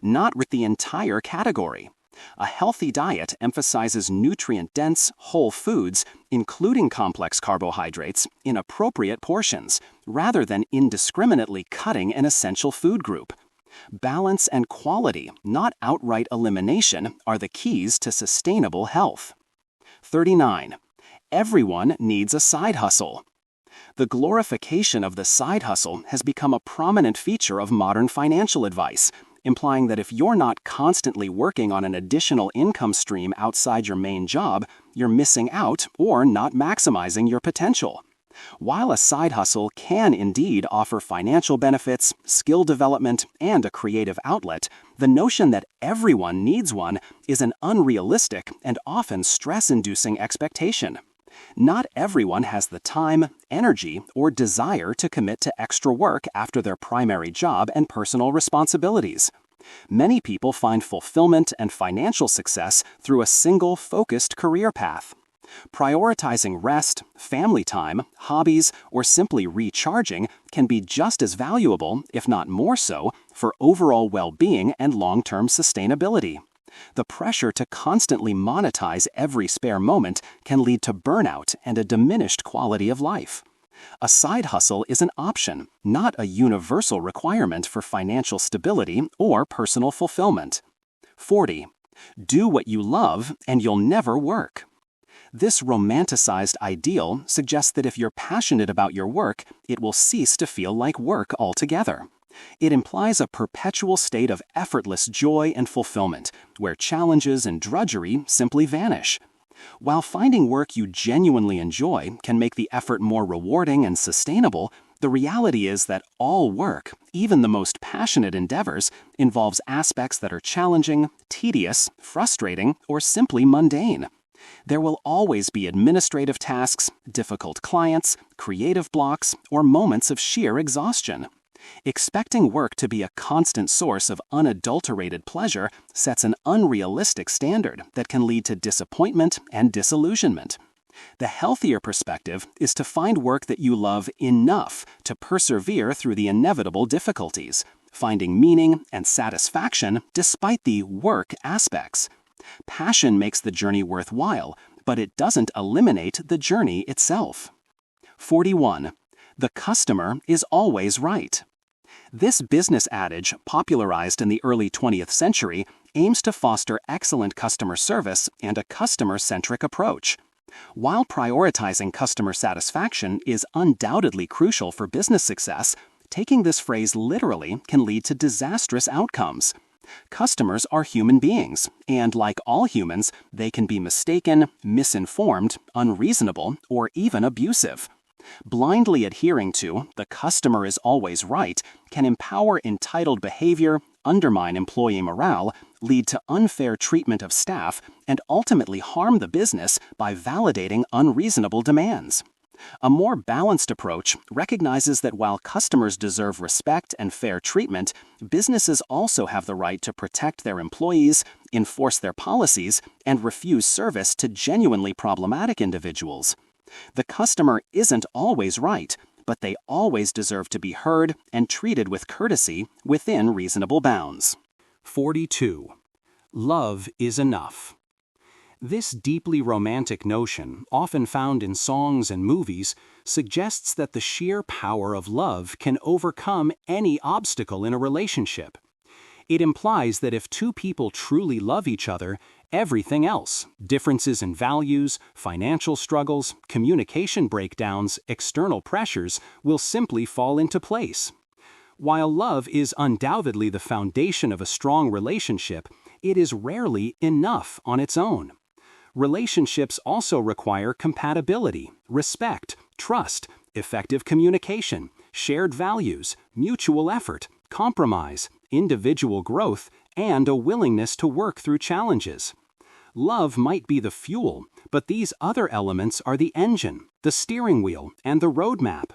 not with the entire category. A healthy diet emphasizes nutrient-dense, whole foods, including complex carbohydrates, in appropriate portions, rather than indiscriminately cutting an essential food group. Balance and quality, not outright elimination, are the keys to sustainable health. 39. Everyone needs a side hustle. The glorification of the side hustle has become a prominent feature of modern financial advice, implying that if you're not constantly working on an additional income stream outside your main job, you're missing out or not maximizing your potential. While a side hustle can indeed offer financial benefits, skill development, and a creative outlet, the notion that everyone needs one is an unrealistic and often stress-inducing expectation. Not everyone has the time, energy, or desire to commit to extra work after their primary job and personal responsibilities. Many people find fulfillment and financial success through a single, focused career path. Prioritizing rest, family time, hobbies, or simply recharging can be just as valuable, if not more so, for overall well-being and long-term sustainability. The pressure to constantly monetize every spare moment can lead to burnout and a diminished quality of life. A side hustle is an option, not a universal requirement for financial stability or personal fulfillment. 40. Do what you love and you'll never work. This romanticized ideal suggests that if you're passionate about your work, it will cease to feel like work altogether. It implies a perpetual state of effortless joy and fulfillment, where challenges and drudgery simply vanish. While finding work you genuinely enjoy can make the effort more rewarding and sustainable, the reality is that all work, even the most passionate endeavors, involves aspects that are challenging, tedious, frustrating, or simply mundane. There will always be administrative tasks, difficult clients, creative blocks, or moments of sheer exhaustion. Expecting work to be a constant source of unadulterated pleasure sets an unrealistic standard that can lead to disappointment and disillusionment. The healthier perspective is to find work that you love enough to persevere through the inevitable difficulties, finding meaning and satisfaction despite the work aspects. Passion makes the journey worthwhile, but it doesn't eliminate the journey itself. 41. The customer is always right. This business adage, popularized in the early 20th century, aims to foster excellent customer service and a customer-centric approach. While prioritizing customer satisfaction is undoubtedly crucial for business success, taking this phrase literally can lead to disastrous outcomes. Customers are human beings, and like all humans, they can be mistaken, misinformed, unreasonable, or even abusive. Blindly adhering to "the customer is always right" can empower entitled behavior, undermine employee morale, lead to unfair treatment of staff, and ultimately harm the business by validating unreasonable demands. A more balanced approach recognizes that while customers deserve respect and fair treatment, businesses also have the right to protect their employees, enforce their policies, and refuse service to genuinely problematic individuals. The customer isn't always right, but they always deserve to be heard and treated with courtesy within reasonable bounds. 42. Love is enough. This deeply romantic notion, often found in songs and movies, suggests that the sheer power of love can overcome any obstacle in a relationship. It implies that if two people truly love each other, everything else, differences in values, financial struggles, communication breakdowns, external pressures, will simply fall into place. While love is undoubtedly the foundation of a strong relationship, it is rarely enough on its own. Relationships also require compatibility, respect, trust, effective communication, shared values, mutual effort, compromise, individual growth, and a willingness to work through challenges. Love might be the fuel, but these other elements are the engine, the steering wheel, and the roadmap.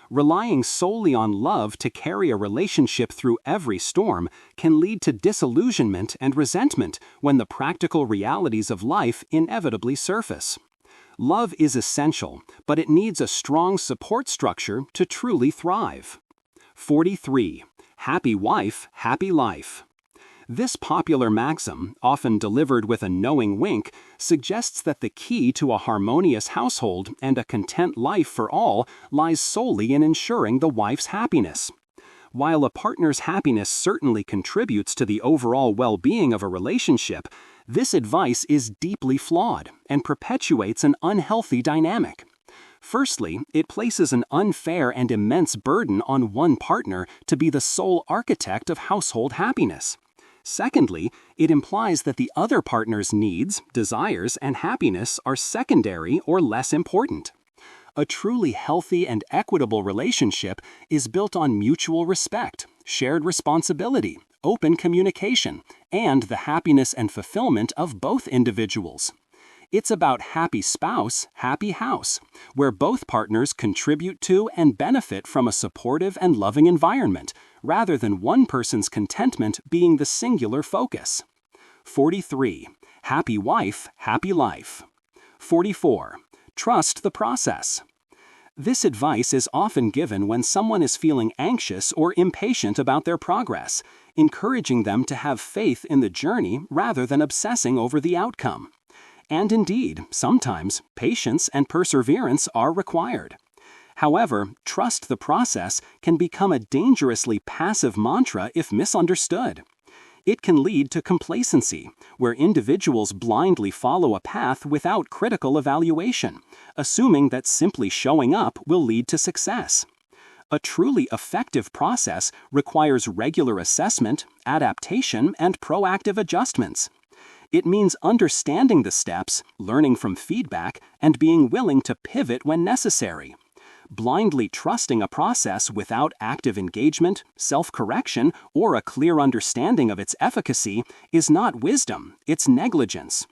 Relying solely on love to carry a relationship through every storm can lead to disillusionment and resentment when the practical realities of life inevitably surface. Love is essential, but it needs a strong support structure to truly thrive. 43. Happy wife, happy life. This popular maxim, often delivered with a knowing wink, suggests that the key to a harmonious household and a content life for all lies solely in ensuring the wife's happiness. While a partner's happiness certainly contributes to the overall well-being of a relationship, this advice is deeply flawed and perpetuates an unhealthy dynamic. Firstly, it places an unfair and immense burden on one partner to be the sole architect of household happiness. Secondly, it implies that the other partner's needs, desires, and happiness are secondary or less important. A truly healthy and equitable relationship is built on mutual respect, shared responsibility, open communication, and the happiness and fulfillment of both individuals. It's about happy spouse, happy house, where both partners contribute to and benefit from a supportive and loving environment, rather than one person's contentment being the singular focus. 43. Happy wife, happy life. 44. Trust the process. This advice is often given when someone is feeling anxious or impatient about their progress, encouraging them to have faith in the journey rather than obsessing over the outcome. And indeed, sometimes patience and perseverance are required. However, trust the process can become a dangerously passive mantra if misunderstood. It can lead to complacency, where individuals blindly follow a path without critical evaluation, assuming that simply showing up will lead to success. A truly effective process requires regular assessment, adaptation, and proactive adjustments. It means understanding the steps, learning from feedback, and being willing to pivot when necessary. Blindly trusting a process without active engagement, self-correction, or a clear understanding of its efficacy is not wisdom, it's negligence.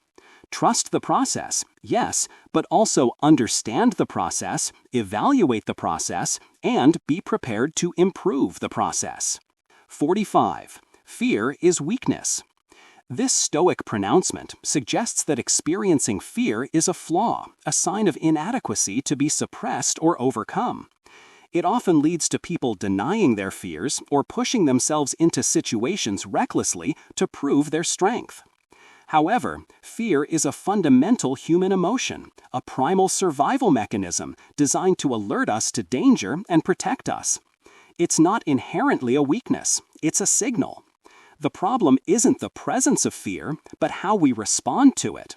Trust the process, yes, but also understand the process, evaluate the process, and be prepared to improve the process. 45. Fear is weakness. This stoic pronouncement suggests that experiencing fear is a flaw, a sign of inadequacy to be suppressed or overcome. It often leads to people denying their fears or pushing themselves into situations recklessly to prove their strength. However, fear is a fundamental human emotion, a primal survival mechanism designed to alert us to danger and protect us. It's not inherently a weakness, it's a signal. The problem isn't the presence of fear, but how we respond to it.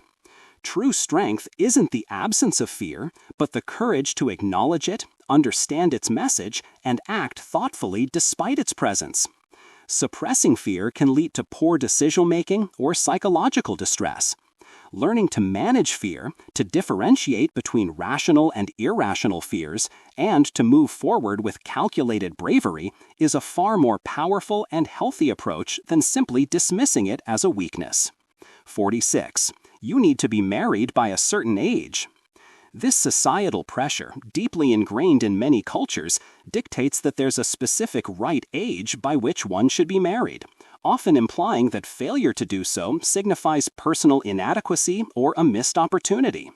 True strength isn't the absence of fear, but the courage to acknowledge it, understand its message, and act thoughtfully despite its presence. Suppressing fear can lead to poor decision-making or psychological distress. Learning to manage fear, to differentiate between rational and irrational fears, and to move forward with calculated bravery is a far more powerful and healthy approach than simply dismissing it as a weakness. 46. You need to be married by a certain age. This societal pressure, deeply ingrained in many cultures, dictates that there's a specific right age by which one should be married, often implying that failure to do so signifies personal inadequacy or a missed opportunity.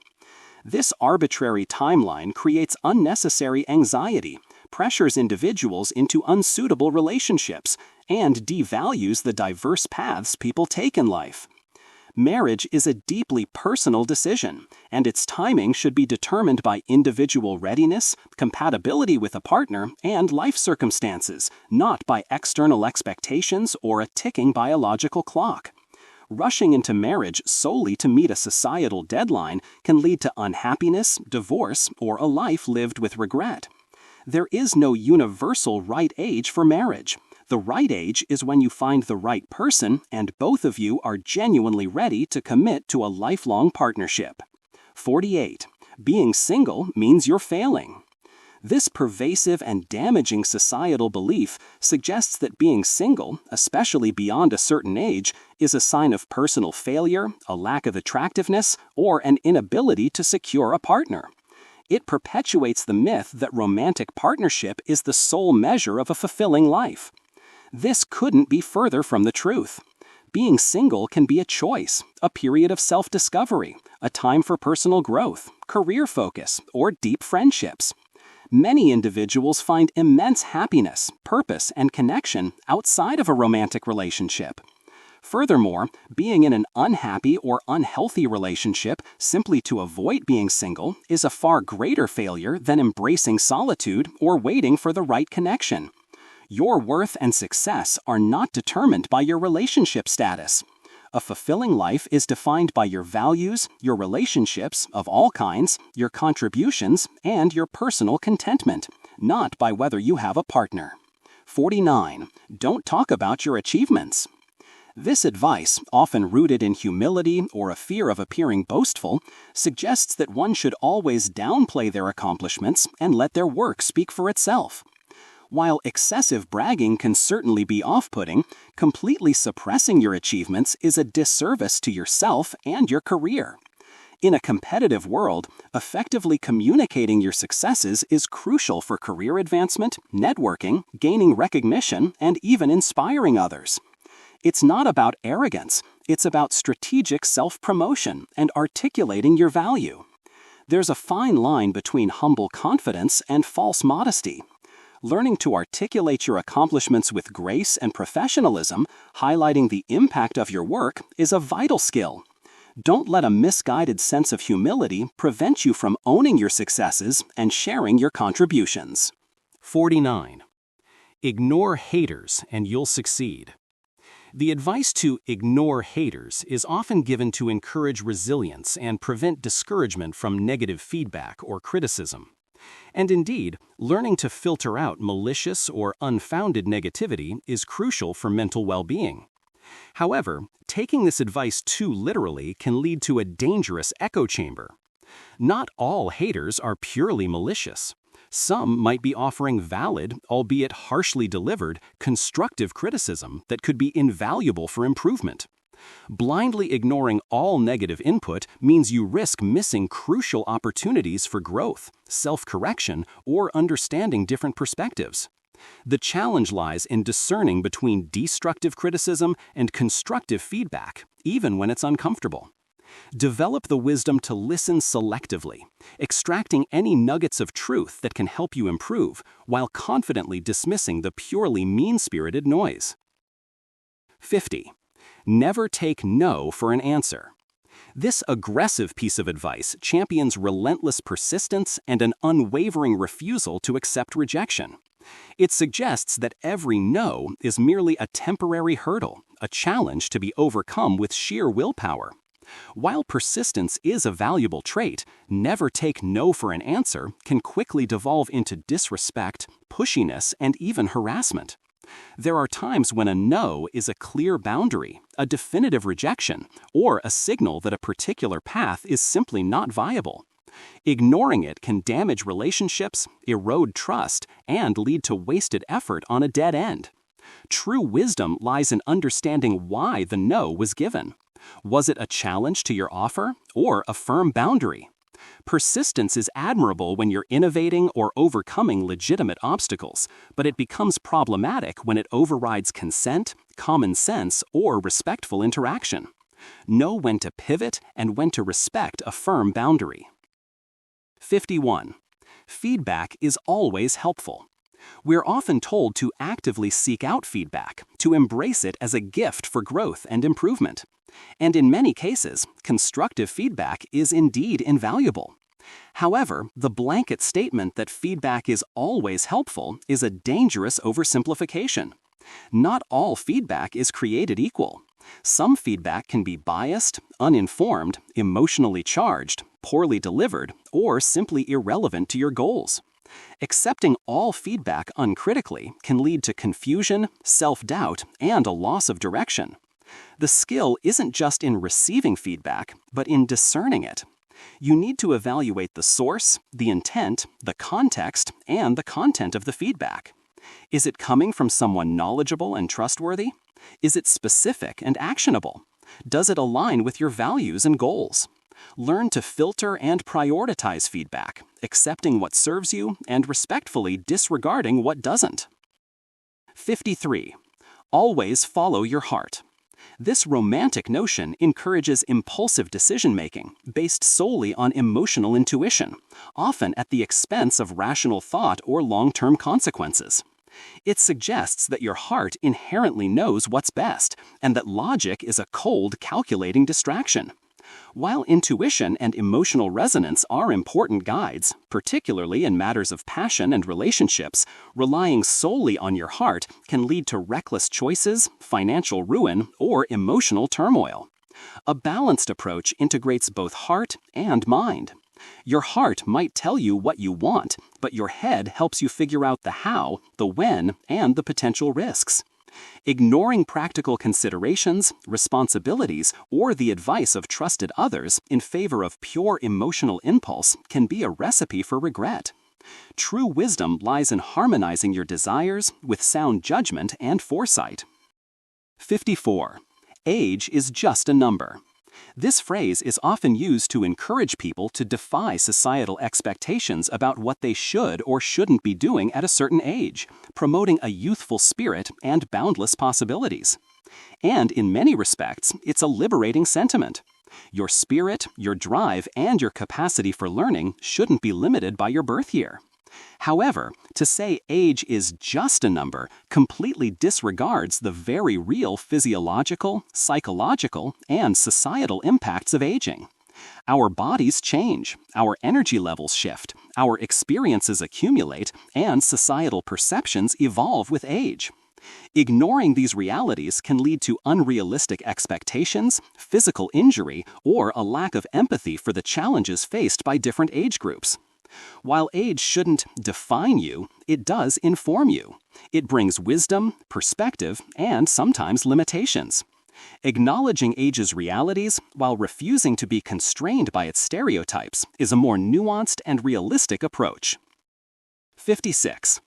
This arbitrary timeline creates unnecessary anxiety, pressures individuals into unsuitable relationships, and devalues the diverse paths people take in life. Marriage is a deeply personal decision, and its timing should be determined by individual readiness, compatibility with a partner, and life circumstances, not by external expectations or a ticking biological clock. Rushing into marriage solely to meet a societal deadline can lead to unhappiness, divorce, or a life lived with regret. There is no universal right age for marriage. The right age is when you find the right person and both of you are genuinely ready to commit to a lifelong partnership. 48. Being single means you're failing. This pervasive and damaging societal belief suggests that being single, especially beyond a certain age, is a sign of personal failure, a lack of attractiveness, or an inability to secure a partner. It perpetuates the myth that romantic partnership is the sole measure of a fulfilling life. This couldn't be further from the truth. Being single can be a choice, a period of self-discovery, a time for personal growth, career focus, or deep friendships. Many individuals find immense happiness, purpose, and connection outside of a romantic relationship. Furthermore, being in an unhappy or unhealthy relationship simply to avoid being single is a far greater failure than embracing solitude or waiting for the right connection. Your worth and success are not determined by your relationship status. A fulfilling life is defined by your values, your relationships of all kinds, your contributions, and your personal contentment, not by whether you have a partner. 49. Don't talk about your achievements. This advice, often rooted in humility or a fear of appearing boastful, suggests that one should always downplay their accomplishments and let their work speak for itself. While excessive bragging can certainly be off-putting, completely suppressing your achievements is a disservice to yourself and your career. In a competitive world, effectively communicating your successes is crucial for career advancement, networking, gaining recognition, and even inspiring others. It's not about arrogance, it's about strategic self-promotion and articulating your value. There's a fine line between humble confidence and false modesty. Learning to articulate your accomplishments with grace and professionalism, highlighting the impact of your work, is a vital skill. Don't let a misguided sense of humility prevent you from owning your successes and sharing your contributions. 49. Ignore haters and you'll succeed. The advice to ignore haters is often given to encourage resilience and prevent discouragement from negative feedback or criticism. And indeed, learning to filter out malicious or unfounded negativity is crucial for mental well-being. However, taking this advice too literally can lead to a dangerous echo chamber. Not all haters are purely malicious. Some might be offering valid, albeit harshly delivered, constructive criticism that could be invaluable for improvement. Blindly ignoring all negative input means you risk missing crucial opportunities for growth, self-correction, or understanding different perspectives. The challenge lies in discerning between destructive criticism and constructive feedback, even when it's uncomfortable. Develop the wisdom to listen selectively, extracting any nuggets of truth that can help you improve, while confidently dismissing the purely mean-spirited noise. 50. Never take no for an answer. This aggressive piece of advice champions relentless persistence and an unwavering refusal to accept rejection. It suggests that every no is merely a temporary hurdle, a challenge to be overcome with sheer willpower. While persistence is a valuable trait, never take no for an answer can quickly devolve into disrespect, pushiness, and even harassment. There are times when a no is a clear boundary, a definitive rejection, or a signal that a particular path is simply not viable. Ignoring it can damage relationships, erode trust, and lead to wasted effort on a dead end. True wisdom lies in understanding why the no was given. Was it a challenge to your offer or a firm boundary? Persistence is admirable when you're innovating or overcoming legitimate obstacles, but it becomes problematic when it overrides consent, common sense, or respectful interaction. Know when to pivot and when to respect a firm boundary. 51. Feedback is always helpful. We're often told to actively seek out feedback, to embrace it as a gift for growth and improvement. And in many cases, constructive feedback is indeed invaluable. However, the blanket statement that feedback is always helpful is a dangerous oversimplification. Not all feedback is created equal. Some feedback can be biased, uninformed, emotionally charged, poorly delivered, or simply irrelevant to your goals. Accepting all feedback uncritically can lead to confusion, self-doubt, and a loss of direction. The skill isn't just in receiving feedback, but in discerning it. You need to evaluate the source, the intent, the context, and the content of the feedback. Is it coming from someone knowledgeable and trustworthy? Is it specific and actionable? Does it align with your values and goals? Learn to filter and prioritize feedback, accepting what serves you and respectfully disregarding what doesn't. 53. Always follow your heart. This romantic notion encourages impulsive decision-making based solely on emotional intuition, often at the expense of rational thought or long-term consequences. It suggests that your heart inherently knows what's best, and that logic is a cold, calculating distraction. While intuition and emotional resonance are important guides, particularly in matters of passion and relationships, relying solely on your heart can lead to reckless choices, financial ruin, or emotional turmoil. A balanced approach integrates both heart and mind. Your heart might tell you what you want, but your head helps you figure out the how, the when, and the potential risks. Ignoring practical considerations, responsibilities, or the advice of trusted others in favor of pure emotional impulse can be a recipe for regret. True wisdom lies in harmonizing your desires with sound judgment and foresight. 54. Age is just a number. This phrase is often used to encourage people to defy societal expectations about what they should or shouldn't be doing at a certain age, promoting a youthful spirit and boundless possibilities. And in many respects, it's a liberating sentiment. Your spirit, your drive, and your capacity for learning shouldn't be limited by your birth year. However, to say age is just a number completely disregards the very real physiological, psychological, and societal impacts of aging. Our bodies change, our energy levels shift, our experiences accumulate, and societal perceptions evolve with age. Ignoring these realities can lead to unrealistic expectations, physical injury, or a lack of empathy for the challenges faced by different age groups. While age shouldn't define you, it does inform you. It brings wisdom, perspective, and sometimes limitations. Acknowledging age's realities while refusing to be constrained by its stereotypes is a more nuanced and realistic approach. 56.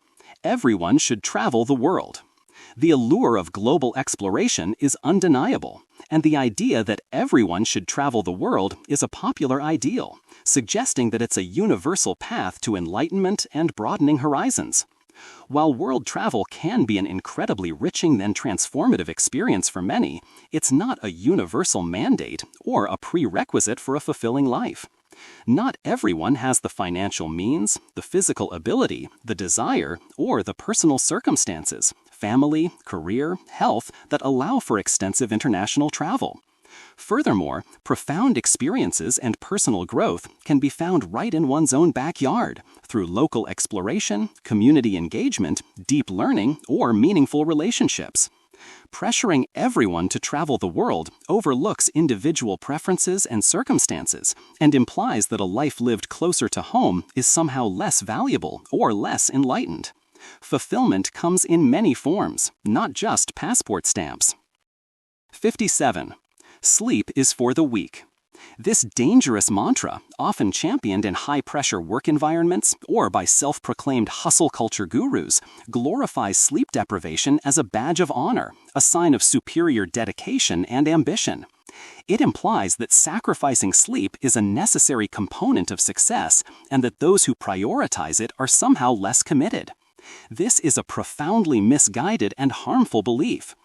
Everyone should travel the world. The allure of global exploration is undeniable, and the idea that everyone should travel the world is a popular ideal, suggesting that it's a universal path to enlightenment and broadening horizons. While world travel can be an incredibly enriching and transformative experience for many, it's not a universal mandate or a prerequisite for a fulfilling life. Not everyone has the financial means, the physical ability, the desire, or the personal circumstances, family, career, health that allow for extensive international travel. Furthermore, profound experiences and personal growth can be found right in one's own backyard through local exploration, community engagement, deep learning, or meaningful relationships. Pressuring everyone to travel the world overlooks individual preferences and circumstances and implies that a life lived closer to home is somehow less valuable or less enlightened. Fulfillment comes in many forms, not just passport stamps. 57. Sleep is for the weak. This dangerous mantra, often championed in high-pressure work environments or by self-proclaimed hustle culture gurus, glorifies sleep deprivation as a badge of honor, a sign of superior dedication and ambition. It implies that sacrificing sleep is a necessary component of success and that those who prioritize it are somehow less committed. This is a profoundly misguided and harmful belief.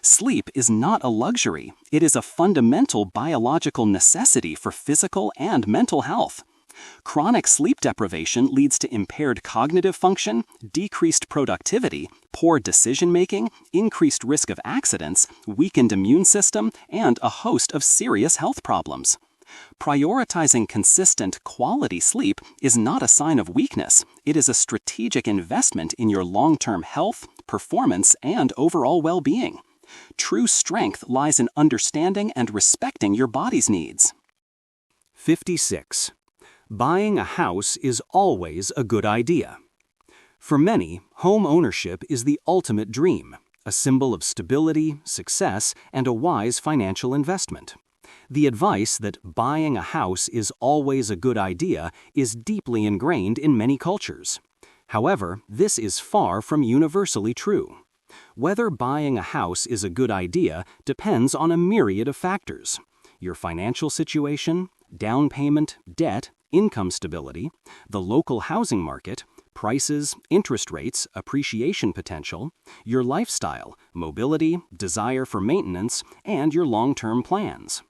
Sleep is not a luxury, it is a fundamental biological necessity for physical and mental health. Chronic sleep deprivation leads to impaired cognitive function, decreased productivity, poor decision-making, increased risk of accidents, weakened immune system, and a host of serious health problems. Prioritizing consistent, quality sleep is not a sign of weakness. It is a strategic investment in your long-term health, performance, and overall well-being. True strength lies in understanding and respecting your body's needs. 56. Buying a house is always a good idea. For many, home ownership is the ultimate dream, a symbol of stability, success, and a wise financial investment. The advice that buying a house is always a good idea is deeply ingrained in many cultures. However, this is far from universally true. Whether buying a house is a good idea depends on a myriad of factors: your financial situation, down payment, debt, income stability, the local housing market, prices, interest rates, appreciation potential, your lifestyle, mobility, desire for maintenance, and your long-term plans.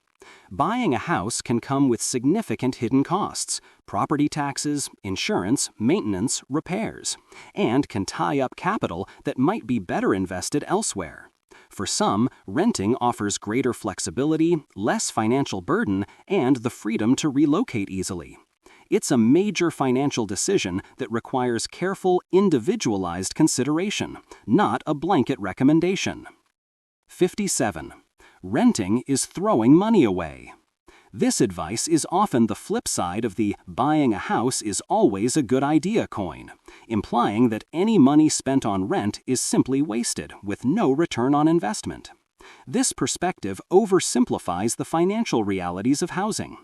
Buying a house can come with significant hidden costs, property taxes, insurance, maintenance, repairs, and can tie up capital that might be better invested elsewhere. For some, renting offers greater flexibility, less financial burden, and the freedom to relocate easily. It's a major financial decision that requires careful, individualized consideration, not a blanket recommendation. 57. Renting is throwing money away. This advice is often the flip side of the buying a house is always a good idea coin, implying that any money spent on rent is simply wasted with no return on investment. This perspective oversimplifies the financial realities of housing.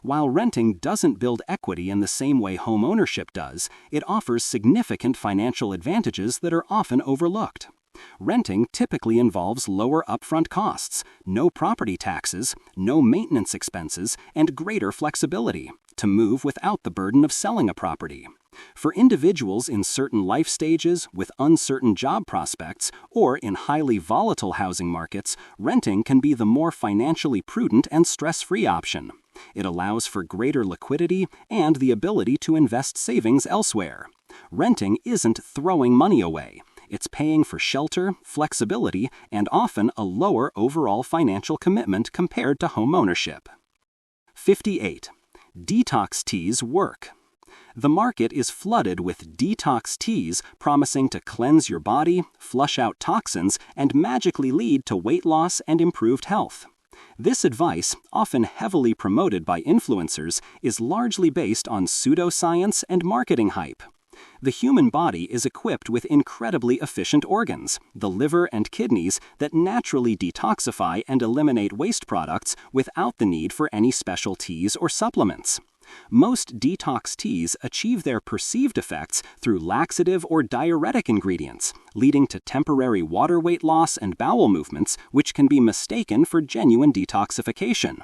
While renting doesn't build equity in the same way home ownership does, it offers significant financial advantages that are often overlooked. Renting typically involves lower upfront costs, no property taxes, no maintenance expenses, and greater flexibility to move without the burden of selling a property. For individuals in certain life stages, with uncertain job prospects, or in highly volatile housing markets, renting can be the more financially prudent and stress-free option. It allows for greater liquidity and the ability to invest savings elsewhere. Renting isn't throwing money away. It's paying for shelter, flexibility, and often a lower overall financial commitment compared to home ownership. 58. Detox teas work. The market is flooded with detox teas promising to cleanse your body, flush out toxins, and magically lead to weight loss and improved health. This advice, often heavily promoted by influencers, is largely based on pseudoscience and marketing hype. The human body is equipped with incredibly efficient organs, the liver and kidneys, that naturally detoxify and eliminate waste products without the need for any special teas or supplements. Most detox teas achieve their perceived effects through laxative or diuretic ingredients, leading to temporary water weight loss and bowel movements, which can be mistaken for genuine detoxification.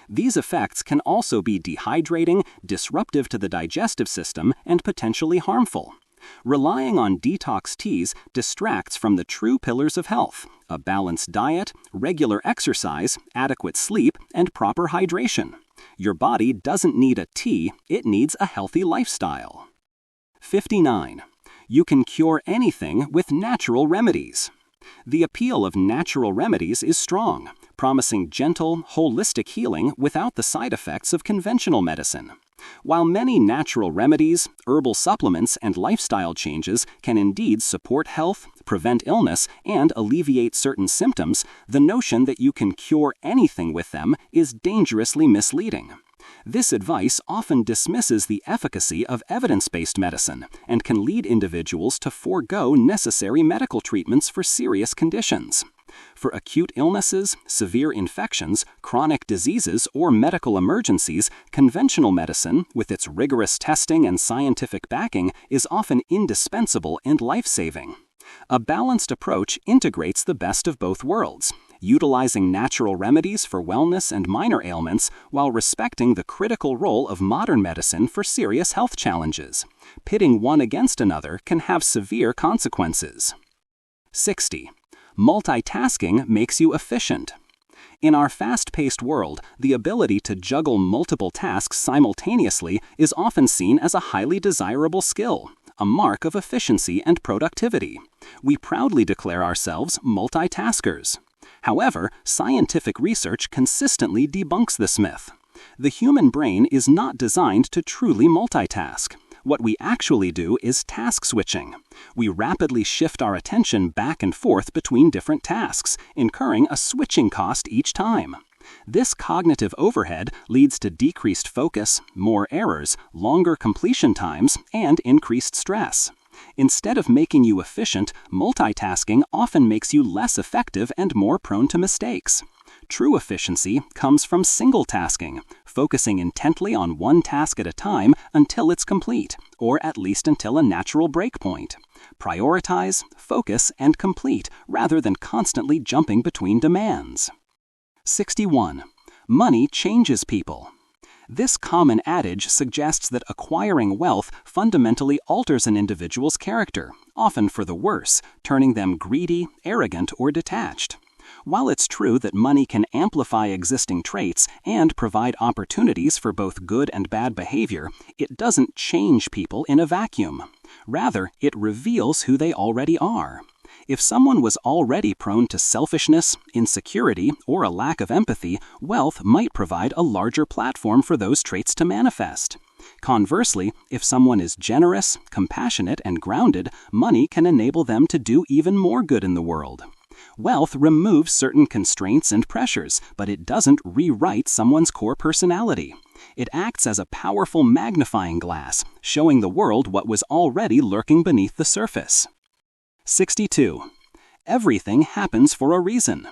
These effects can also be dehydrating, disruptive to the digestive system, and potentially harmful. Relying on detox teas distracts from the true pillars of health: a balanced diet, regular exercise, adequate sleep, and proper hydration. Your body doesn't need a tea, it needs a healthy lifestyle. 59. You can cure anything with natural remedies. The appeal of natural remedies is strong, promising gentle, holistic healing without the side effects of conventional medicine. While many natural remedies, herbal supplements, and lifestyle changes can indeed support health, prevent illness, and alleviate certain symptoms, the notion that you can cure anything with them is dangerously misleading. This advice often dismisses the efficacy of evidence-based medicine and can lead individuals to forego necessary medical treatments for serious conditions. For acute illnesses, severe infections, chronic diseases, or medical emergencies, conventional medicine, with its rigorous testing and scientific backing, is often indispensable and life-saving. A balanced approach integrates the best of both worlds, utilizing natural remedies for wellness and minor ailments while respecting the critical role of modern medicine for serious health challenges. Pitting one against another can have severe consequences. 60. Multitasking makes you efficient. In our fast-paced world, the ability to juggle multiple tasks simultaneously is often seen as a highly desirable skill, a mark of efficiency and productivity. We proudly declare ourselves multitaskers. However, scientific research consistently debunks this myth. The human brain is not designed to truly multitask. What we actually do is task switching. We rapidly shift our attention back and forth between different tasks, incurring a switching cost each time. This cognitive overhead leads to decreased focus, more errors, longer completion times, and increased stress. Instead of making you efficient, multitasking often makes you less effective and more prone to mistakes. True efficiency comes from single tasking, focusing intently on one task at a time until it's complete, or at least until a natural breakpoint. Prioritize, focus, and complete rather than constantly jumping between demands. 61. Money changes people. This common adage suggests that acquiring wealth fundamentally alters an individual's character, often for the worse, turning them greedy, arrogant, or detached. While it's true that money can amplify existing traits and provide opportunities for both good and bad behavior, it doesn't change people in a vacuum. Rather, it reveals who they already are. If someone was already prone to selfishness, insecurity, or a lack of empathy, wealth might provide a larger platform for those traits to manifest. Conversely, if someone is generous, compassionate, and grounded, money can enable them to do even more good in the world. Wealth removes certain constraints and pressures, but it doesn't rewrite someone's core personality. It acts as a powerful magnifying glass, showing the world what was already lurking beneath the surface. 62. Everything happens for a reason.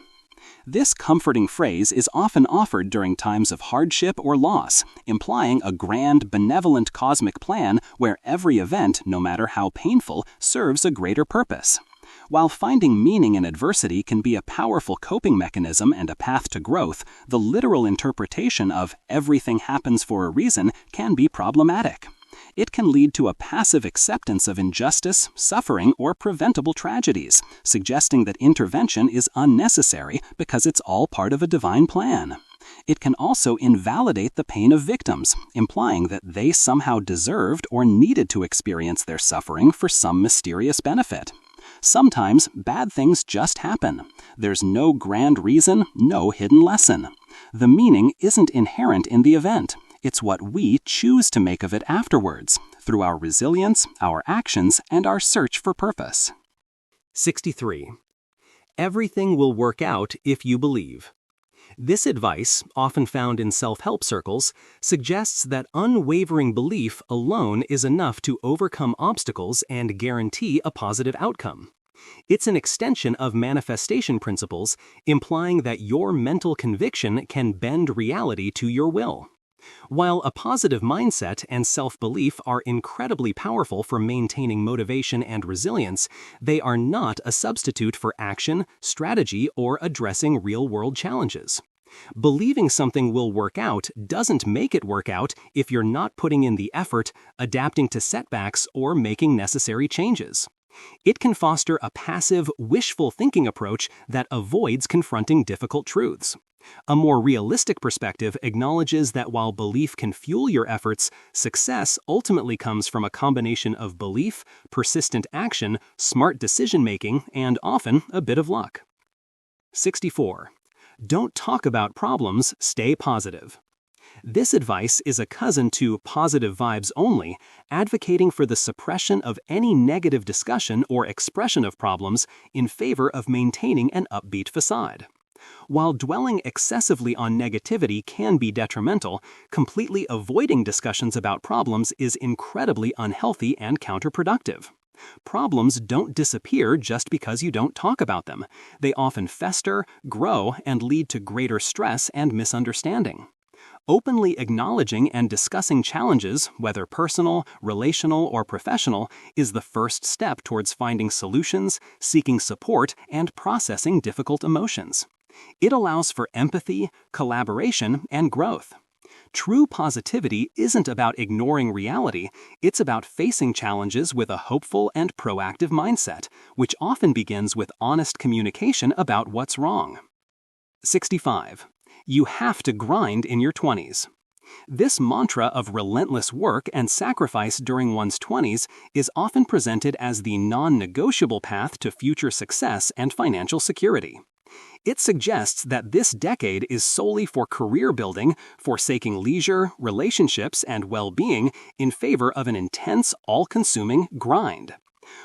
This comforting phrase is often offered during times of hardship or loss, implying a grand, benevolent cosmic plan where every event, no matter how painful, serves a greater purpose. While finding meaning in adversity can be a powerful coping mechanism and a path to growth, the literal interpretation of everything happens for a reason can be problematic. It can lead to a passive acceptance of injustice, suffering, or preventable tragedies, suggesting that intervention is unnecessary because it's all part of a divine plan. It can also invalidate the pain of victims, implying that they somehow deserved or needed to experience their suffering for some mysterious benefit. Sometimes bad things just happen. There's no grand reason, no hidden lesson. The meaning isn't inherent in the event. It's what we choose to make of it afterwards, through our resilience, our actions, and our search for purpose. 63. Everything will work out if you believe. This advice, often found in self-help circles, suggests that unwavering belief alone is enough to overcome obstacles and guarantee a positive outcome. It's an extension of manifestation principles, implying that your mental conviction can bend reality to your will. While a positive mindset and self-belief are incredibly powerful for maintaining motivation and resilience, they are not a substitute for action, strategy, or addressing real-world challenges. Believing something will work out doesn't make it work out if you're not putting in the effort, adapting to setbacks, or making necessary changes. It can foster a passive, wishful thinking approach that avoids confronting difficult truths. A more realistic perspective acknowledges that while belief can fuel your efforts, success ultimately comes from a combination of belief, persistent action, smart decision-making, and often a bit of luck. 64. Don't talk about problems, stay positive. This advice is a cousin to positive vibes only, advocating for the suppression of any negative discussion or expression of problems in favor of maintaining an upbeat facade. While dwelling excessively on negativity can be detrimental, completely avoiding discussions about problems is incredibly unhealthy and counterproductive. Problems don't disappear just because you don't talk about them. They often fester, grow, and lead to greater stress and misunderstanding. Openly acknowledging and discussing challenges, whether personal, relational, or professional, is the first step towards finding solutions, seeking support, and processing difficult emotions. It allows for empathy, collaboration, and growth. True positivity isn't about ignoring reality, it's about facing challenges with a hopeful and proactive mindset, which often begins with honest communication about what's wrong. 65. You have to grind in your 20s. This mantra of relentless work and sacrifice during one's 20s is often presented as the non-negotiable path to future success and financial security. It suggests that this decade is solely for career building, forsaking leisure, relationships, and well-being in favor of an intense, all-consuming grind.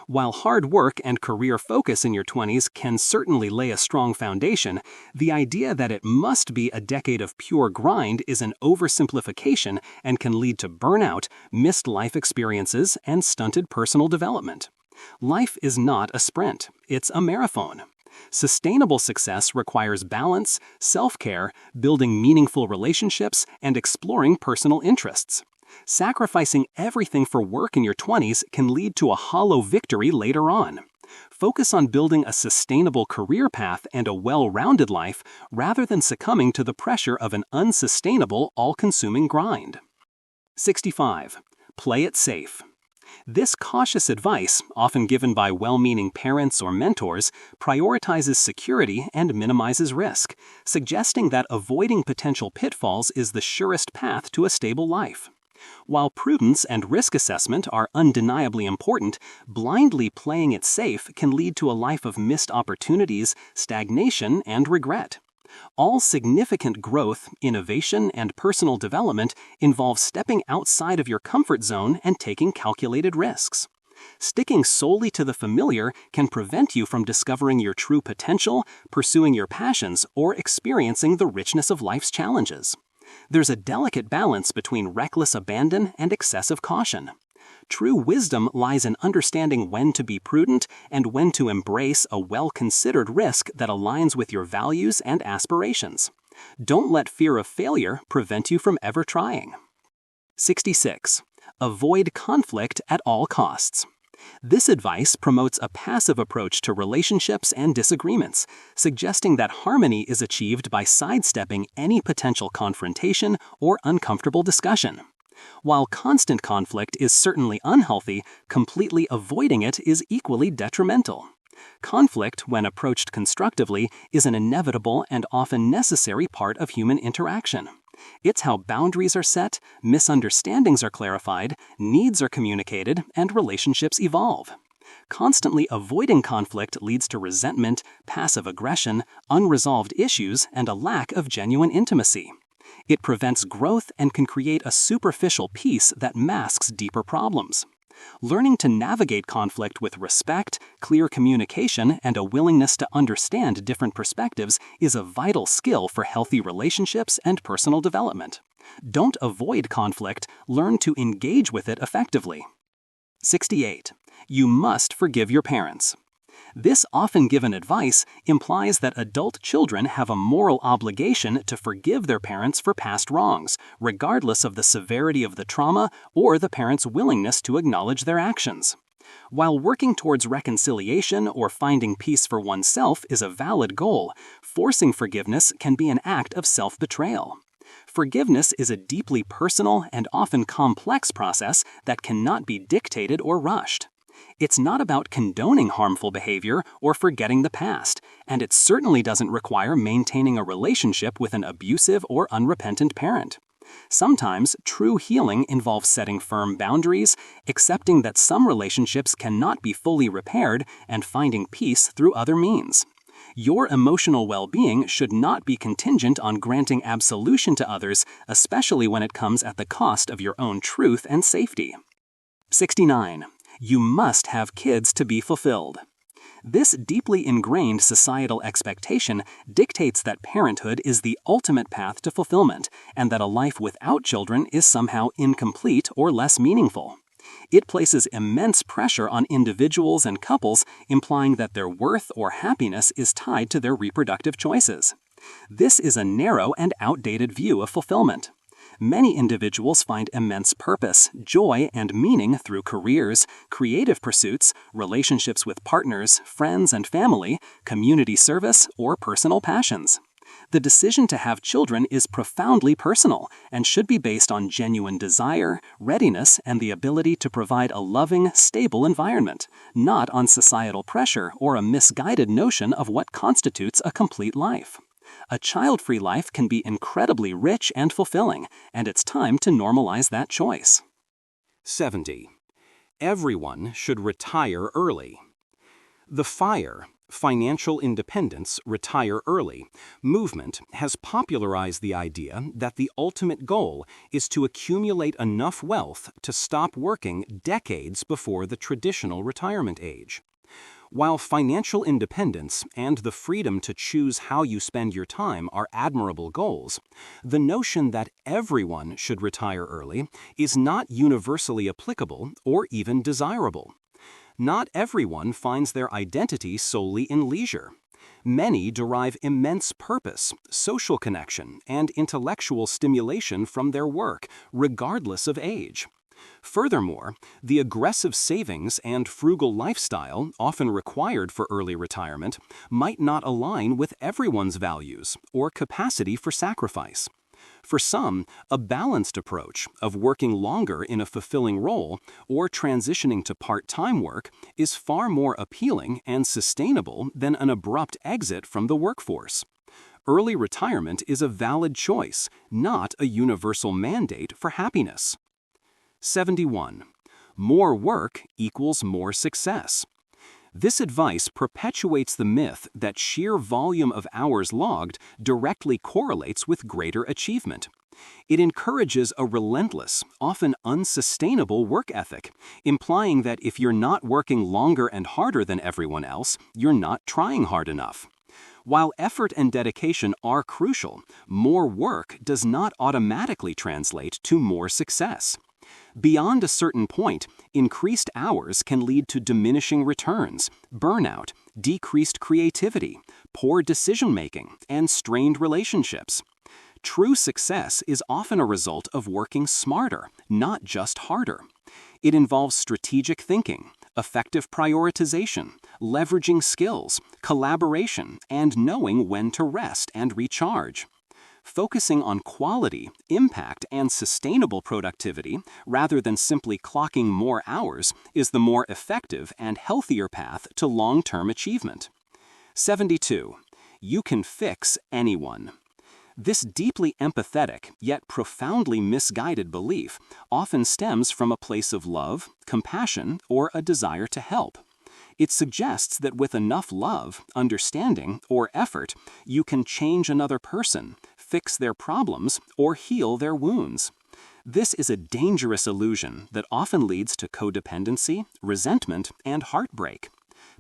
While hard work and career focus in your 20s can certainly lay a strong foundation, the idea that it must be a decade of pure grind is an oversimplification and can lead to burnout, missed life experiences, and stunted personal development. Life is not a sprint, it's a marathon. Sustainable success requires balance, self-care, building meaningful relationships, and exploring personal interests. Sacrificing everything for work in your 20s can lead to a hollow victory later on. Focus on building a sustainable career path and a well-rounded life rather than succumbing to the pressure of an unsustainable, all-consuming grind. 65. Play it safe. This cautious advice, often given by well-meaning parents or mentors, prioritizes security and minimizes risk, suggesting that avoiding potential pitfalls is the surest path to a stable life. While prudence and risk assessment are undeniably important, blindly playing it safe can lead to a life of missed opportunities, stagnation, and regret. All significant growth, innovation, and personal development involve stepping outside of your comfort zone and taking calculated risks. Sticking solely to the familiar can prevent you from discovering your true potential, pursuing your passions, or experiencing the richness of life's challenges. There's a delicate balance between reckless abandon and excessive caution. True wisdom lies in understanding when to be prudent and when to embrace a well-considered risk that aligns with your values and aspirations. Don't let fear of failure prevent you from ever trying. 66. Avoid conflict at all costs. This advice promotes a passive approach to relationships and disagreements, suggesting that harmony is achieved by sidestepping any potential confrontation or uncomfortable discussion. While constant conflict is certainly unhealthy, completely avoiding it is equally detrimental. Conflict, when approached constructively, is an inevitable and often necessary part of human interaction. It's how boundaries are set, misunderstandings are clarified, needs are communicated, and relationships evolve. Constantly avoiding conflict leads to resentment, passive aggression, unresolved issues, and a lack of genuine intimacy. It prevents growth and can create a superficial peace that masks deeper problems. Learning to navigate conflict with respect, clear communication, and a willingness to understand different perspectives is a vital skill for healthy relationships and personal development. Don't avoid conflict, learn to engage with it effectively. 68. You must forgive your parents. This often given advice implies that adult children have a moral obligation to forgive their parents for past wrongs, regardless of the severity of the trauma or the parents' willingness to acknowledge their actions. While working towards reconciliation or finding peace for oneself is a valid goal, forcing forgiveness can be an act of self-betrayal. Forgiveness is a deeply personal and often complex process that cannot be dictated or rushed. It's not about condoning harmful behavior or forgetting the past, and it certainly doesn't require maintaining a relationship with an abusive or unrepentant parent. Sometimes, true healing involves setting firm boundaries, accepting that some relationships cannot be fully repaired, and finding peace through other means. Your emotional well-being should not be contingent on granting absolution to others, especially when it comes at the cost of your own truth and safety. 69. You must have kids to be fulfilled. This deeply ingrained societal expectation dictates that parenthood is the ultimate path to fulfillment, and that a life without children is somehow incomplete or less meaningful. It places immense pressure on individuals and couples, implying that their worth or happiness is tied to their reproductive choices. This is a narrow and outdated view of fulfillment. Many individuals find immense purpose, joy, and meaning through careers, creative pursuits, relationships with partners, friends and family, community service, or personal passions. The decision to have children is profoundly personal and should be based on genuine desire, readiness, and the ability to provide a loving, stable environment, not on societal pressure or a misguided notion of what constitutes a complete life. A child-free life can be incredibly rich and fulfilling, and it's time to normalize that choice. 70. Everyone should retire early. The FIRE, Financial Independence, Retire Early, movement has popularized the idea that the ultimate goal is to accumulate enough wealth to stop working decades before the traditional retirement age. While financial independence and the freedom to choose how you spend your time are admirable goals, the notion that everyone should retire early is not universally applicable or even desirable. Not everyone finds their identity solely in leisure. Many derive immense purpose, social connection, and intellectual stimulation from their work, regardless of age. Furthermore, the aggressive savings and frugal lifestyle often required for early retirement might not align with everyone's values or capacity for sacrifice. For some, a balanced approach of working longer in a fulfilling role or transitioning to part-time work is far more appealing and sustainable than an abrupt exit from the workforce. Early retirement is a valid choice, not a universal mandate for happiness. 71. More work equals more success. This advice perpetuates the myth that sheer volume of hours logged directly correlates with greater achievement. It encourages a relentless, often unsustainable work ethic, implying that if you're not working longer and harder than everyone else, you're not trying hard enough. While effort and dedication are crucial, more work does not automatically translate to more success. Beyond a certain point, increased hours can lead to diminishing returns, burnout, decreased creativity, poor decision-making, and strained relationships. True success is often a result of working smarter, not just harder. It involves strategic thinking, effective prioritization, leveraging skills, collaboration, and knowing when to rest and recharge. Focusing on quality, impact, and sustainable productivity rather than simply clocking more hours is the more effective and healthier path to long-term achievement. 72. You can fix anyone. This deeply empathetic yet profoundly misguided belief often stems from a place of love, compassion, or a desire to help. It suggests that with enough love, understanding, or effort, you can change another person, fix their problems, or heal their wounds. This is a dangerous illusion that often leads to codependency, resentment, and heartbreak.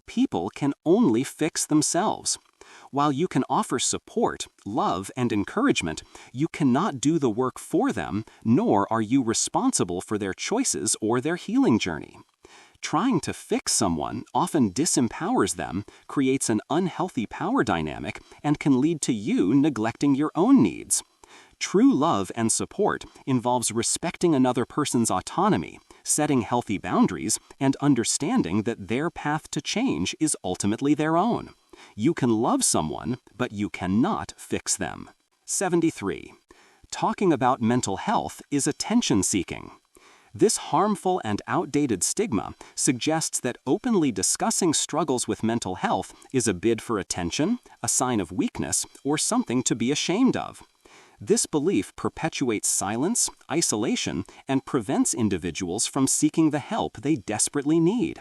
People can only fix themselves. While you can offer support, love, and encouragement, you cannot do the work for them, nor are you responsible for their choices or their healing journey. Trying to fix someone often disempowers them, creates an unhealthy power dynamic, and can lead to you neglecting your own needs. True love and support involves respecting another person's autonomy, setting healthy boundaries, and understanding that their path to change is ultimately their own. You can love someone, but you cannot fix them. 73. Talking about mental health is attention-seeking. This harmful and outdated stigma suggests that openly discussing struggles with mental health is a bid for attention, a sign of weakness, or something to be ashamed of. This belief perpetuates silence, isolation, and prevents individuals from seeking the help they desperately need.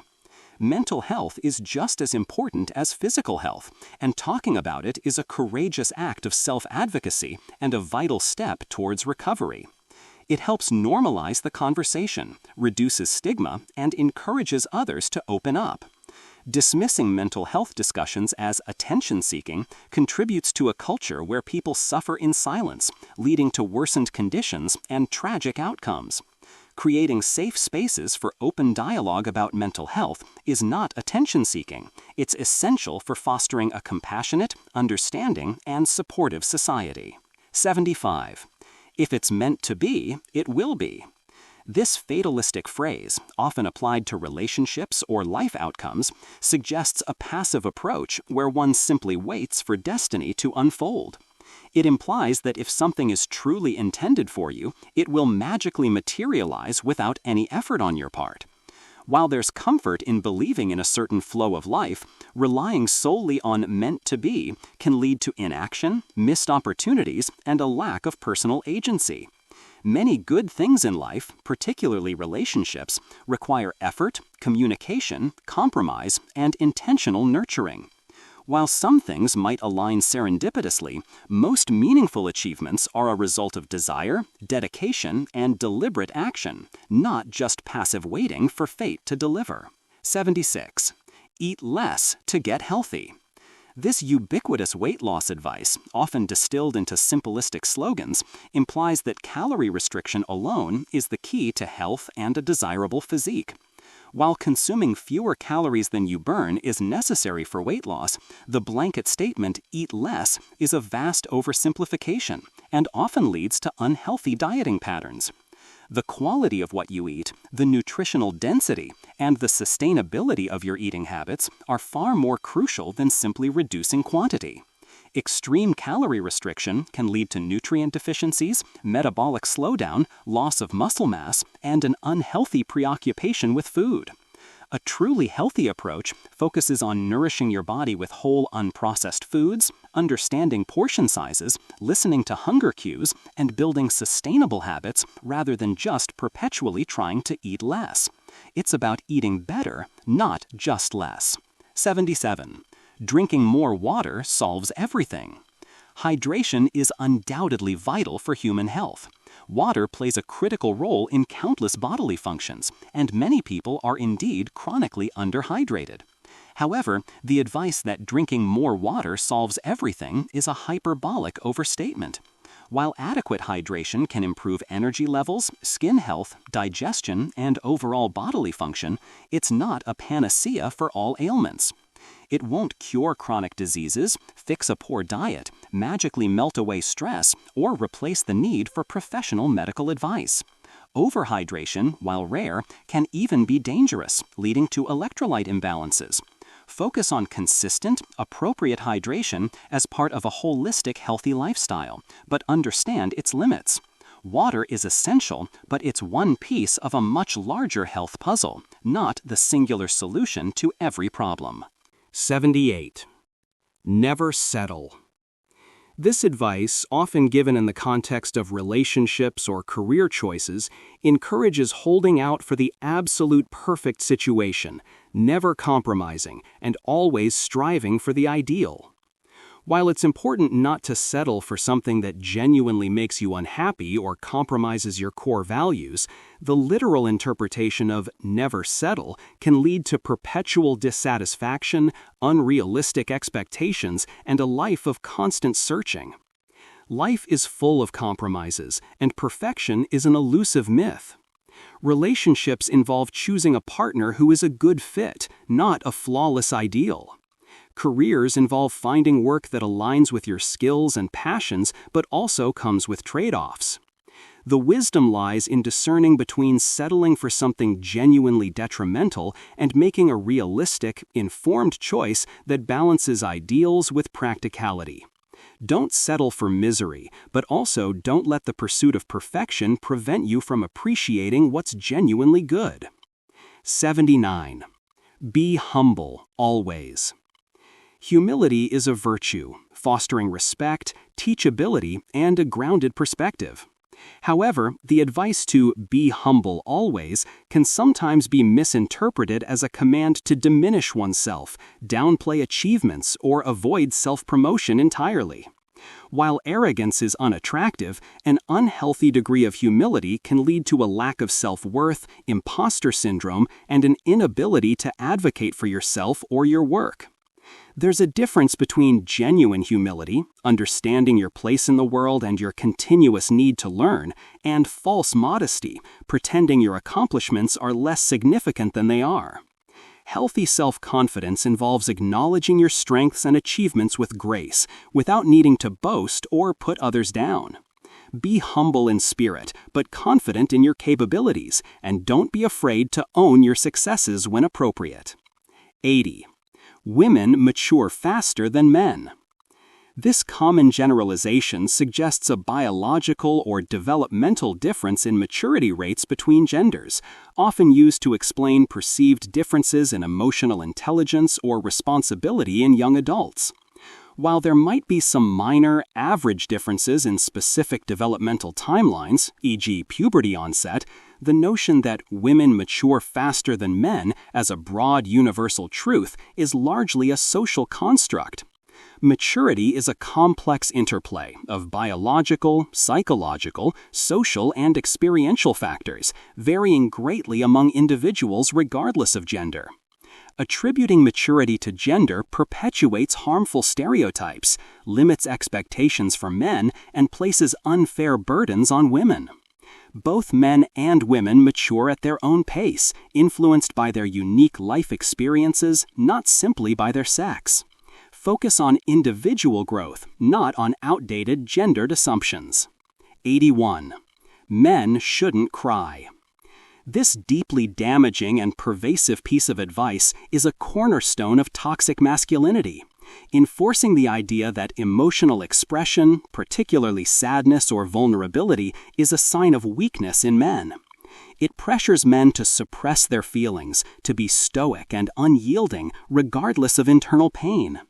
Mental health is just as important as physical health, and talking about it is a courageous act of self-advocacy and a vital step towards recovery. It helps normalize the conversation, reduces stigma, and encourages others to open up. Dismissing mental health discussions as attention-seeking contributes to a culture where people suffer in silence, leading to worsened conditions and tragic outcomes. Creating safe spaces for open dialogue about mental health is not attention-seeking. It's essential for fostering a compassionate, understanding, and supportive society. 75. If it's meant to be, it will be. This fatalistic phrase, often applied to relationships or life outcomes, suggests a passive approach where one simply waits for destiny to unfold. It implies that if something is truly intended for you, it will magically materialize without any effort on your part. While there's comfort in believing in a certain flow of life, relying solely on meant to be can lead to inaction, missed opportunities, and a lack of personal agency. Many good things in life, particularly relationships, require effort, communication, compromise, and intentional nurturing. While some things might align serendipitously, most meaningful achievements are a result of desire, dedication, and deliberate action, not just passive waiting for fate to deliver. 76. Eat less to get healthy. This ubiquitous weight loss advice, often distilled into simplistic slogans, implies that calorie restriction alone is the key to health and a desirable physique. While consuming fewer calories than you burn is necessary for weight loss, the blanket statement, "eat less," is a vast oversimplification and often leads to unhealthy dieting patterns. The quality of what you eat, the nutritional density, and the sustainability of your eating habits are far more crucial than simply reducing quantity. Extreme calorie restriction can lead to nutrient deficiencies, metabolic slowdown, loss of muscle mass, and an unhealthy preoccupation with food. A truly healthy approach focuses on nourishing your body with whole unprocessed foods, understanding portion sizes, listening to hunger cues, and building sustainable habits rather than just perpetually trying to eat less. It's about eating better, not just less. 77. Drinking more water solves everything. Hydration is undoubtedly vital for human health. Water plays a critical role in countless bodily functions, and many people are indeed chronically underhydrated. However, the advice that drinking more water solves everything is a hyperbolic overstatement. While adequate hydration can improve energy levels, skin health, digestion, and overall bodily function, it's not a panacea for all ailments. It won't cure chronic diseases, fix a poor diet, magically melt away stress, or replace the need for professional medical advice. Overhydration, while rare, can even be dangerous, leading to electrolyte imbalances. Focus on consistent, appropriate hydration as part of a holistic, healthy lifestyle, but understand its limits. Water is essential, but it's one piece of a much larger health puzzle, not the singular solution to every problem. 78. Never settle. This advice, often given in the context of relationships or career choices, encourages holding out for the absolute perfect situation, never compromising, and always striving for the ideal. While it's important not to settle for something that genuinely makes you unhappy or compromises your core values, the literal interpretation of never settle can lead to perpetual dissatisfaction, unrealistic expectations, and a life of constant searching. Life is full of compromises, and perfection is an elusive myth. Relationships involve choosing a partner who is a good fit, not a flawless ideal. Careers involve finding work that aligns with your skills and passions, but also comes with trade-offs. The wisdom lies in discerning between settling for something genuinely detrimental and making a realistic, informed choice that balances ideals with practicality. Don't settle for misery, but also don't let the pursuit of perfection prevent you from appreciating what's genuinely good. 79. Be humble, always. Humility is a virtue, fostering respect, teachability, and a grounded perspective. However, the advice to be humble always can sometimes be misinterpreted as a command to diminish oneself, downplay achievements, or avoid self-promotion entirely. While arrogance is unattractive, an unhealthy degree of humility can lead to a lack of self-worth, imposter syndrome, and an inability to advocate for yourself or your work. There's a difference between genuine humility, understanding your place in the world and your continuous need to learn, and false modesty, pretending your accomplishments are less significant than they are. Healthy self-confidence involves acknowledging your strengths and achievements with grace, without needing to boast or put others down. Be humble in spirit, but confident in your capabilities, and don't be afraid to own your successes when appropriate. 80. Women mature faster than men. This common generalization suggests a biological or developmental difference in maturity rates between genders, often used to explain perceived differences in emotional intelligence or responsibility in young adults. While there might be some minor, average differences in specific developmental timelines, e.g. puberty onset, the notion that women mature faster than men as a broad universal truth is largely a social construct. Maturity is a complex interplay of biological, psychological, social, and experiential factors, varying greatly among individuals regardless of gender. Attributing maturity to gender perpetuates harmful stereotypes, limits expectations for men, and places unfair burdens on women. Both men and women mature at their own pace, influenced by their unique life experiences, not simply by their sex. Focus on individual growth, not on outdated gendered assumptions. 81. Men shouldn't cry. This deeply damaging and pervasive piece of advice is a cornerstone of toxic masculinity, enforcing the idea that emotional expression, particularly sadness or vulnerability, is a sign of weakness in men. It pressures men to suppress their feelings, to be stoic and unyielding regardless of internal pain.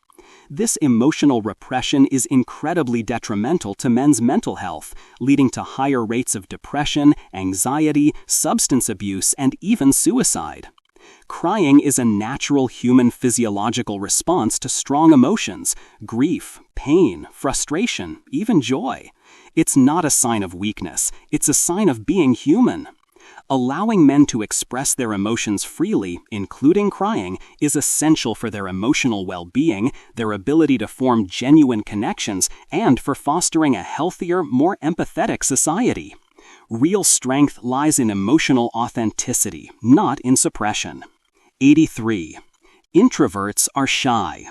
This emotional repression is incredibly detrimental to men's mental health, leading to higher rates of depression, anxiety, substance abuse, and even suicide. Crying is a natural human physiological response to strong emotions, grief, pain, frustration, even joy. It's not a sign of weakness, it's a sign of being human. Allowing men to express their emotions freely, including crying, is essential for their emotional well-being, their ability to form genuine connections, and for fostering a healthier, more empathetic society. Real strength lies in emotional authenticity, not in suppression. 83. Introverts are shy.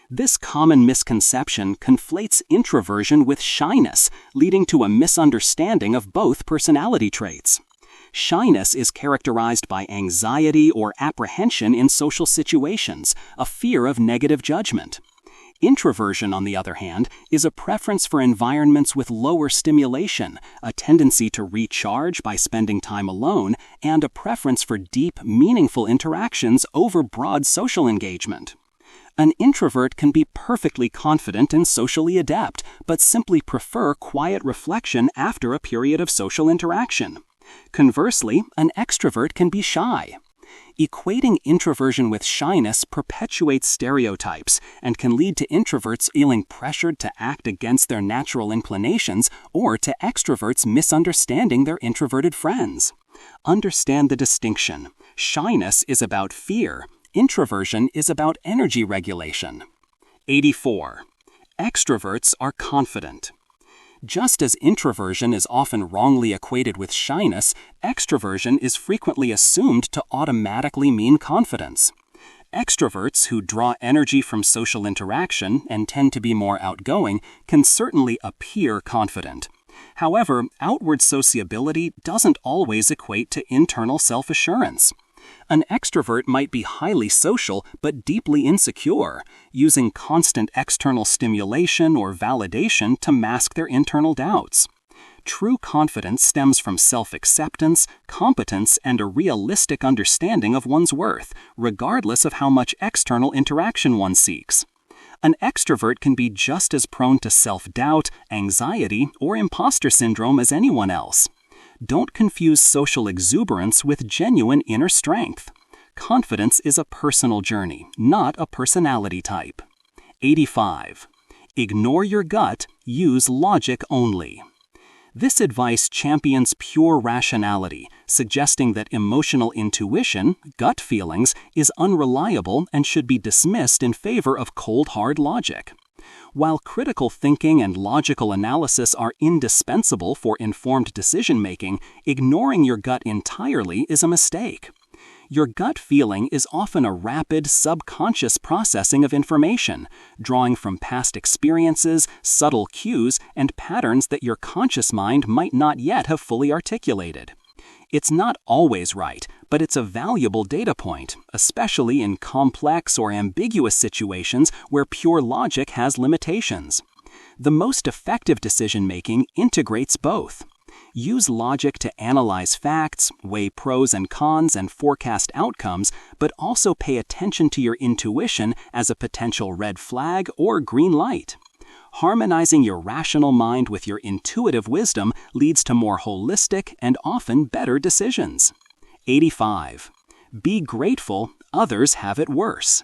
This common misconception conflates introversion with shyness, leading to a misunderstanding of both personality traits. Shyness is characterized by anxiety or apprehension in social situations, a fear of negative judgment. Introversion, on the other hand, is a preference for environments with lower stimulation, a tendency to recharge by spending time alone, and a preference for deep, meaningful interactions over broad social engagement. An introvert can be perfectly confident and socially adept, but simply prefer quiet reflection after a period of social interaction. Conversely, an extrovert can be shy. Equating introversion with shyness perpetuates stereotypes and can lead to introverts feeling pressured to act against their natural inclinations or to extroverts misunderstanding their introverted friends. Understand the distinction. Shyness is about fear. Introversion is about energy regulation. 84. Extroverts are confident. Just as introversion is often wrongly equated with shyness, extroversion is frequently assumed to automatically mean confidence. Extroverts who draw energy from social interaction and tend to be more outgoing can certainly appear confident. However, outward sociability doesn't always equate to internal self-assurance. An extrovert might be highly social but deeply insecure, using constant external stimulation or validation to mask their internal doubts. True confidence stems from self-acceptance, competence, and a realistic understanding of one's worth, regardless of how much external interaction one seeks. An extrovert can be just as prone to self-doubt, anxiety, or imposter syndrome as anyone else. Don't confuse social exuberance with genuine inner strength. Confidence is a personal journey, not a personality type. 85. Ignore your gut, use logic only. This advice champions pure rationality, suggesting that emotional intuition, gut feelings, is unreliable and should be dismissed in favor of cold hard logic. While critical thinking and logical analysis are indispensable for informed decision-making, ignoring your gut entirely is a mistake. Your gut feeling is often a rapid, subconscious processing of information, drawing from past experiences, subtle cues, and patterns that your conscious mind might not yet have fully articulated. It's not always right, but it's a valuable data point, especially in complex or ambiguous situations where pure logic has limitations. The most effective decision-making integrates both. Use logic to analyze facts, weigh pros and cons, and forecast outcomes, but also pay attention to your intuition as a potential red flag or green light. Harmonizing your rational mind with your intuitive wisdom leads to more holistic and often better decisions. 85. Be grateful, others have it worse.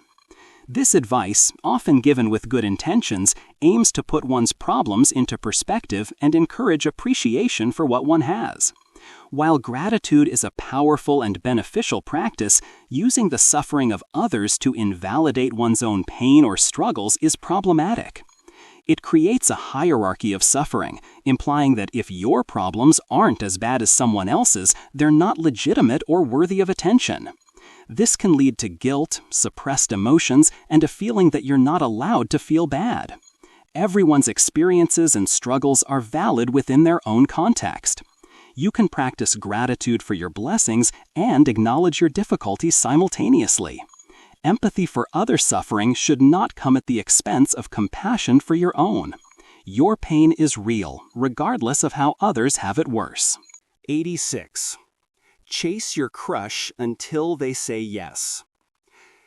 This advice, often given with good intentions, aims to put one's problems into perspective and encourage appreciation for what one has. While gratitude is a powerful and beneficial practice, using the suffering of others to invalidate one's own pain or struggles is problematic. It creates a hierarchy of suffering, implying that if your problems aren't as bad as someone else's, they're not legitimate or worthy of attention. This can lead to guilt, suppressed emotions, and a feeling that you're not allowed to feel bad. Everyone's experiences and struggles are valid within their own context. You can practice gratitude for your blessings and acknowledge your difficulties simultaneously. Empathy for other suffering should not come at the expense of compassion for your own. Your pain is real, regardless of how others have it worse. 86. Chase your crush until they say yes.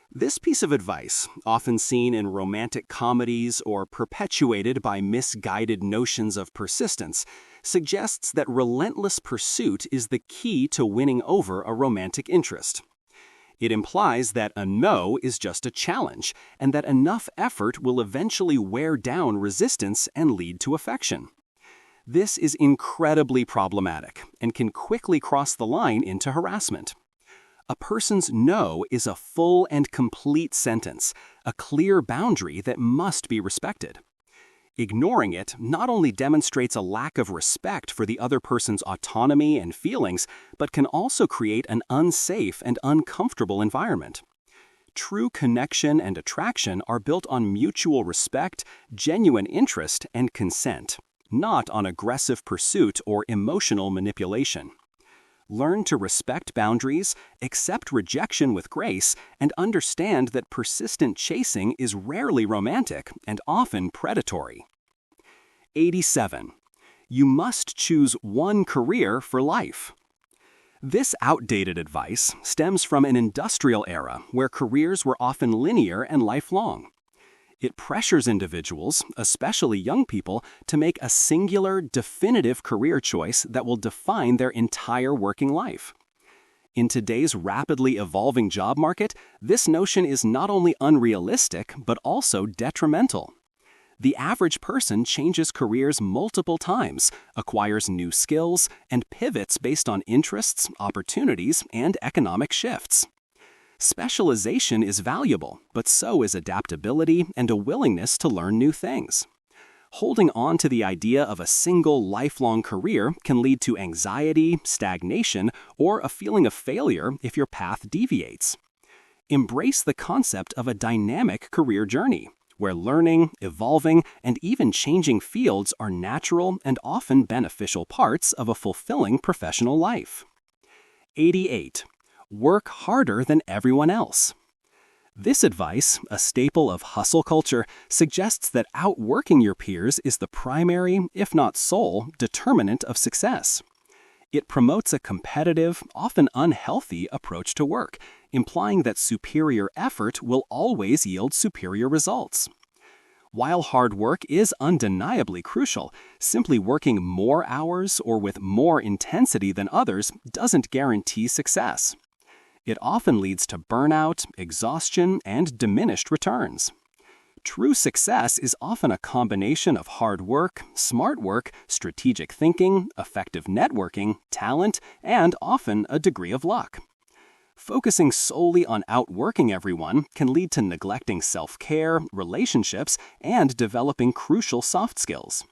This piece of advice, often seen in romantic comedies or perpetuated by misguided notions of persistence, suggests that relentless pursuit is the key to winning over a romantic interest. It implies that a no is just a challenge, and that enough effort will eventually wear down resistance and lead to affection. This is incredibly problematic and can quickly cross the line into harassment. A person's no is a full and complete sentence, a clear boundary that must be respected. Ignoring it not only demonstrates a lack of respect for the other person's autonomy and feelings, but can also create an unsafe and uncomfortable environment. True connection and attraction are built on mutual respect, genuine interest, and consent, not on aggressive pursuit or emotional manipulation. Learn to respect boundaries, accept rejection with grace, and understand that persistent chasing is rarely romantic and often predatory. 87. You must choose one career for life. This outdated advice stems from an industrial era where careers were often linear and lifelong. It pressures individuals, especially young people, to make a singular, definitive career choice that will define their entire working life. In today's rapidly evolving job market, this notion is not only unrealistic, but also detrimental. The average person changes careers multiple times, acquires new skills, and pivots based on interests, opportunities, and economic shifts. Specialization is valuable, but so is adaptability and a willingness to learn new things. Holding on to the idea of a single lifelong career can lead to anxiety, stagnation, or a feeling of failure if your path deviates. Embrace the concept of a dynamic career journey, where learning, evolving, and even changing fields are natural and often beneficial parts of a fulfilling professional life. 88. Work harder than everyone else. This advice, a staple of hustle culture, suggests that outworking your peers is the primary, if not sole, determinant of success. It promotes a competitive, often unhealthy approach to work, implying that superior effort will always yield superior results. While hard work is undeniably crucial, simply working more hours or with more intensity than others doesn't guarantee success. It often leads to burnout, exhaustion, and diminished returns. True success is often a combination of hard work, smart work, strategic thinking, effective networking, talent, and often a degree of luck. Focusing solely on outworking everyone can lead to neglecting self-care, relationships, and developing crucial soft skills.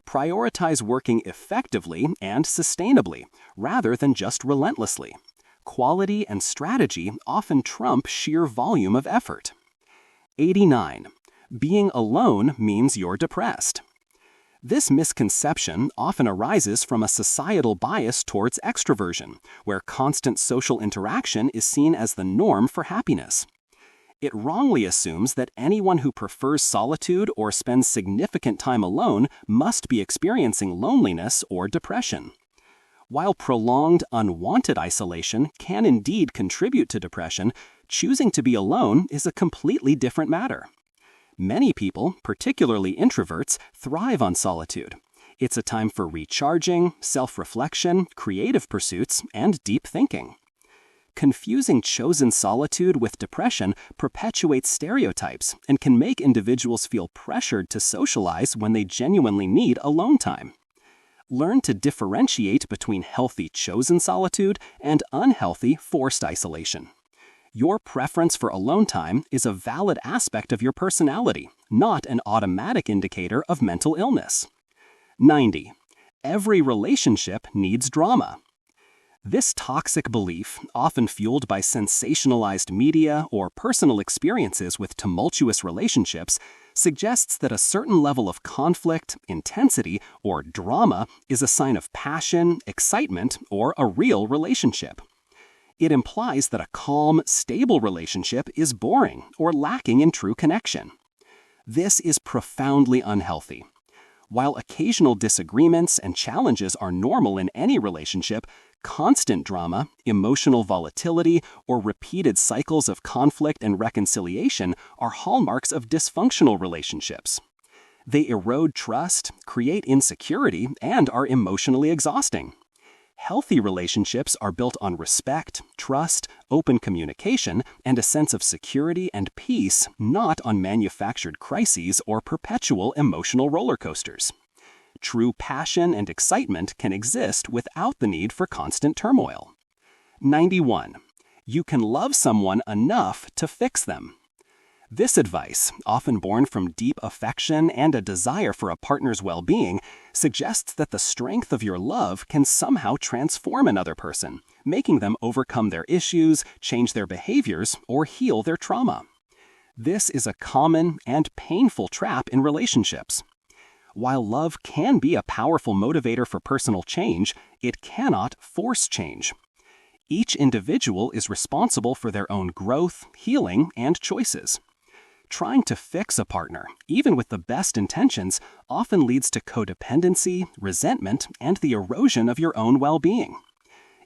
Prioritize working effectively and sustainably, rather than just relentlessly. Quality and strategy often trump sheer volume of effort. 89. Being alone means you're depressed. This misconception often arises from a societal bias towards extroversion, where constant social interaction is seen as the norm for happiness. It wrongly assumes that anyone who prefers solitude or spends significant time alone must be experiencing loneliness or depression. While prolonged, unwanted isolation can indeed contribute to depression, choosing to be alone is a completely different matter. Many people, particularly introverts, thrive on solitude. It's a time for recharging, self-reflection, creative pursuits, and deep thinking. Confusing chosen solitude with depression perpetuates stereotypes and can make individuals feel pressured to socialize when they genuinely need alone time. Learn to differentiate between healthy chosen solitude and unhealthy forced isolation. Your preference for alone time is a valid aspect of your personality, not an automatic indicator of mental illness. 90. Every relationship needs drama. This toxic belief, often fueled by sensationalized media or personal experiences with tumultuous relationships, suggests that a certain level of conflict, intensity, or drama is a sign of passion, excitement, or a real relationship. It implies that a calm, stable relationship is boring or lacking in true connection. This is profoundly unhealthy. While occasional disagreements and challenges are normal in any relationship, constant drama, emotional volatility, or repeated cycles of conflict and reconciliation are hallmarks of dysfunctional relationships. They erode trust, create insecurity, and are emotionally exhausting. Healthy relationships are built on respect, trust, open communication, and a sense of security and peace, not on manufactured crises or perpetual emotional roller coasters. True passion and excitement can exist without the need for constant turmoil. 91. You can love someone enough to fix them. This advice, often born from deep affection and a desire for a partner's well-being, suggests that the strength of your love can somehow transform another person, making them overcome their issues, change their behaviors, or heal their trauma. This is a common and painful trap in relationships. While love can be a powerful motivator for personal change, it cannot force change. Each individual is responsible for their own growth, healing, and choices. Trying to fix a partner, even with the best intentions, often leads to codependency, resentment, and the erosion of your own well-being.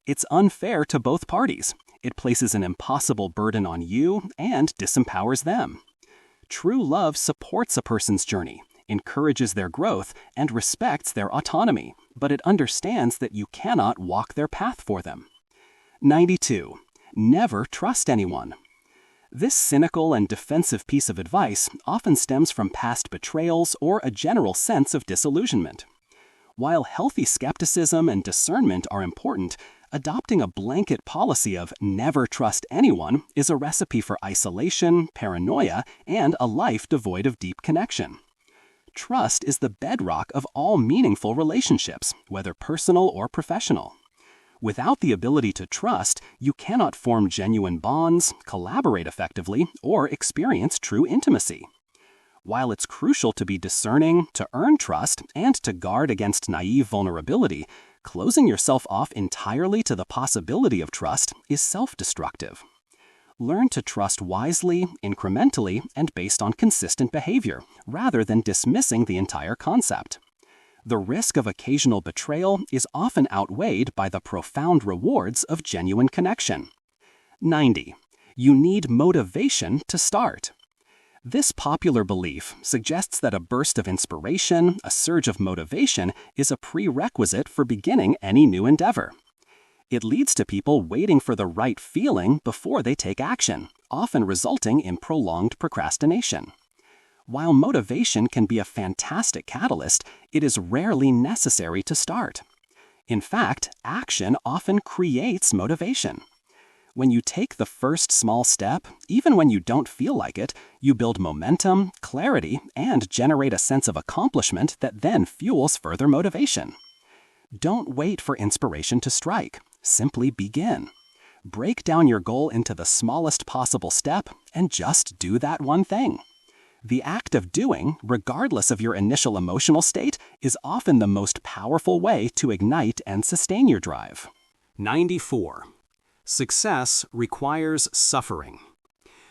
It's unfair to both parties. It places an impossible burden on you and disempowers them. True love supports a person's journey, encourages their growth, and respects their autonomy, but it understands that you cannot walk their path for them. 92. Never trust anyone. This cynical and defensive piece of advice often stems from past betrayals or a general sense of disillusionment. While healthy skepticism and discernment are important, adopting a blanket policy of never trust anyone is a recipe for isolation, paranoia, and a life devoid of deep connection. Trust is the bedrock of all meaningful relationships, whether personal or professional. Without the ability to trust, you cannot form genuine bonds, collaborate effectively, or experience true intimacy. While it's crucial to be discerning, to earn trust, and to guard against naive vulnerability, closing yourself off entirely to the possibility of trust is self-destructive. Learn to trust wisely, incrementally, and based on consistent behavior, rather than dismissing the entire concept. The risk of occasional betrayal is often outweighed by the profound rewards of genuine connection. 90. You need motivation to start. This popular belief suggests that a burst of inspiration, a surge of motivation, is a prerequisite for beginning any new endeavor. It leads to people waiting for the right feeling before they take action, often resulting in prolonged procrastination. While motivation can be a fantastic catalyst, it is rarely necessary to start. In fact, action often creates motivation. When you take the first small step, even when you don't feel like it, you build momentum, clarity, and generate a sense of accomplishment that then fuels further motivation. Don't wait for inspiration to strike. Simply begin. Break down your goal into the smallest possible step and just do that one thing. The act of doing, regardless of your initial emotional state, is often the most powerful way to ignite and sustain your drive. 94. Success requires suffering.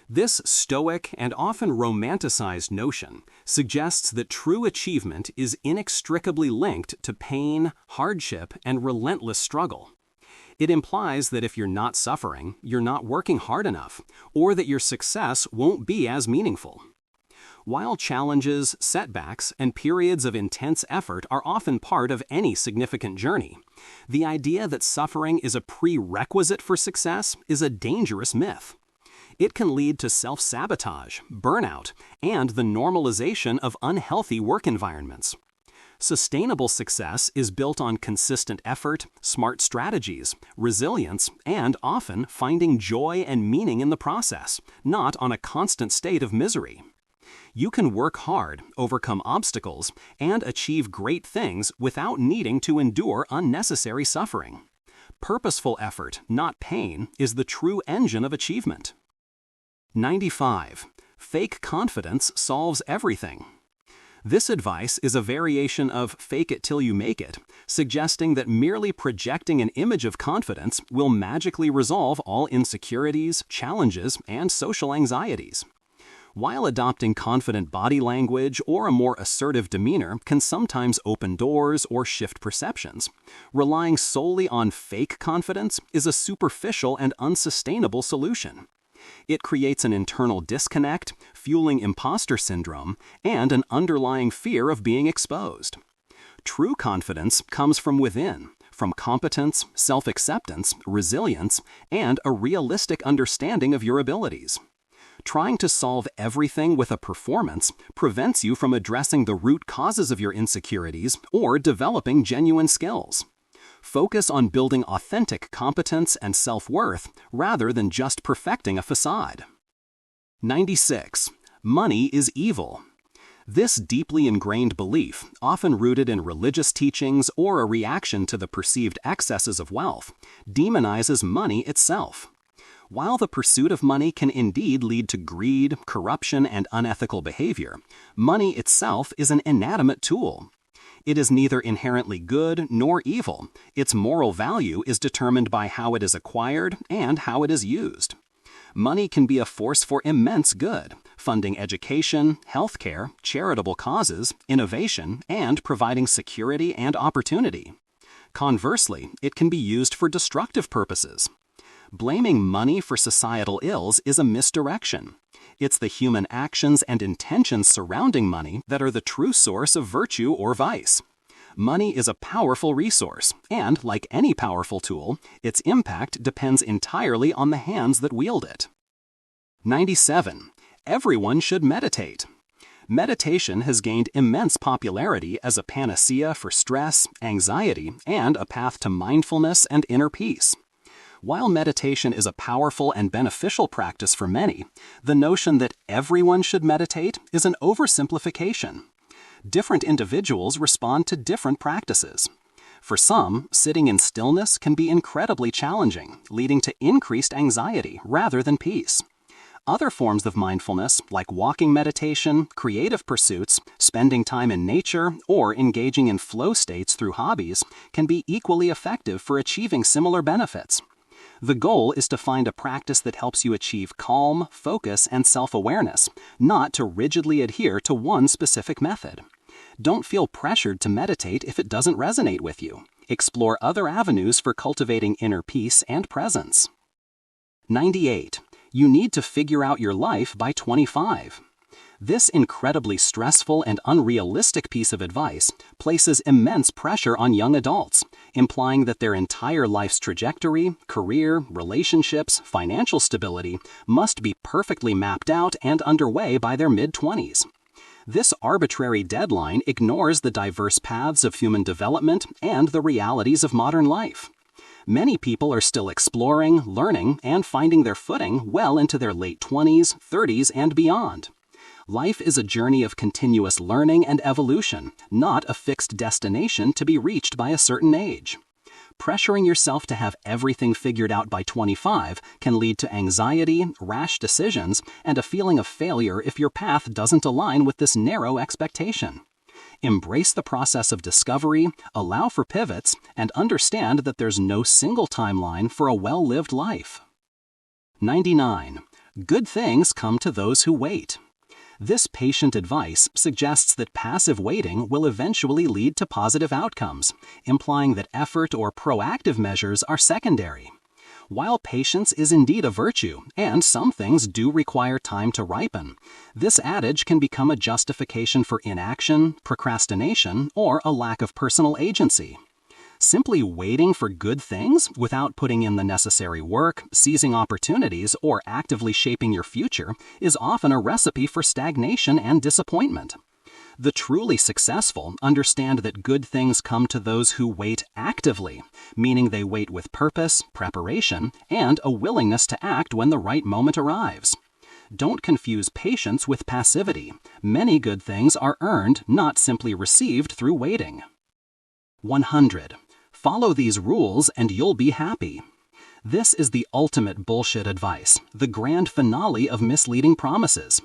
This stoic and often romanticized notion suggests that true achievement is inextricably linked to pain, hardship, and relentless struggle. It implies that if you're not suffering, you're not working hard enough, or that your success won't be as meaningful. While challenges, setbacks, and periods of intense effort are often part of any significant journey, the idea that suffering is a prerequisite for success is a dangerous myth. It can lead to self-sabotage, burnout, and the normalization of unhealthy work environments. Sustainable success is built on consistent effort, smart strategies, resilience, and often finding joy and meaning in the process, not on a constant state of misery. You can work hard, overcome obstacles, and achieve great things without needing to endure unnecessary suffering. Purposeful effort, not pain, is the true engine of achievement. 95. Fake confidence solves everything. This advice is a variation of fake it till you make it, suggesting that merely projecting an image of confidence will magically resolve all insecurities, challenges, and social anxieties. While adopting confident body language or a more assertive demeanor can sometimes open doors or shift perceptions, relying solely on fake confidence is a superficial and unsustainable solution. It creates an internal disconnect, fueling imposter syndrome, and an underlying fear of being exposed. True confidence comes from within, from competence, self-acceptance, resilience, and a realistic understanding of your abilities. Trying to solve everything with a performance prevents you from addressing the root causes of your insecurities or developing genuine skills. Focus on building authentic competence and self-worth rather than just perfecting a facade. 96. Money is evil. This deeply ingrained belief, often rooted in religious teachings or a reaction to the perceived excesses of wealth, demonizes money itself. While the pursuit of money can indeed lead to greed, corruption, and unethical behavior, money itself is an inanimate tool. It is neither inherently good nor evil. Its moral value is determined by how it is acquired and how it is used. Money can be a force for immense good, funding education, healthcare, charitable causes, innovation, and providing security and opportunity. Conversely, it can be used for destructive purposes. Blaming money for societal ills is a misdirection. It's the human actions and intentions surrounding money that are the true source of virtue or vice. Money is a powerful resource, and like any powerful tool, its impact depends entirely on the hands that wield it. 97. Everyone should meditate. Meditation has gained immense popularity as a panacea for stress, anxiety, and a path to mindfulness and inner peace. While meditation is a powerful and beneficial practice for many, the notion that everyone should meditate is an oversimplification. Different individuals respond to different practices. For some, sitting in stillness can be incredibly challenging, leading to increased anxiety rather than peace. Other forms of mindfulness, like walking meditation, creative pursuits, spending time in nature, or engaging in flow states through hobbies, can be equally effective for achieving similar benefits. The goal is to find a practice that helps you achieve calm, focus, and self-awareness, not to rigidly adhere to one specific method. Don't feel pressured to meditate if it doesn't resonate with you. Explore other avenues for cultivating inner peace and presence. 98. You need to figure out your life by 25. This incredibly stressful and unrealistic piece of advice places immense pressure on young adults, implying that their entire life's trajectory, career, relationships, financial stability must be perfectly mapped out and underway by their mid-20s. This arbitrary deadline ignores the diverse paths of human development and the realities of modern life. Many people are still exploring, learning, and finding their footing well into their late 20s, 30s, and beyond. Life is a journey of continuous learning and evolution, not a fixed destination to be reached by a certain age. Pressuring yourself to have everything figured out by 25 can lead to anxiety, rash decisions, and a feeling of failure if your path doesn't align with this narrow expectation. Embrace the process of discovery, allow for pivots, and understand that there's no single timeline for a well-lived life. 99. Good things come to those who wait. This patient advice suggests that passive waiting will eventually lead to positive outcomes, implying that effort or proactive measures are secondary. While patience is indeed a virtue, and some things do require time to ripen, this adage can become a justification for inaction, procrastination, or a lack of personal agency. Simply waiting for good things without putting in the necessary work, seizing opportunities, or actively shaping your future is often a recipe for stagnation and disappointment. The truly successful understand that good things come to those who wait actively, meaning they wait with purpose, preparation, and a willingness to act when the right moment arrives. Don't confuse patience with passivity. Many good things are earned, not simply received through waiting. 100. Follow these rules and you'll be happy. This is the ultimate bullshit advice, the grand finale of misleading promises.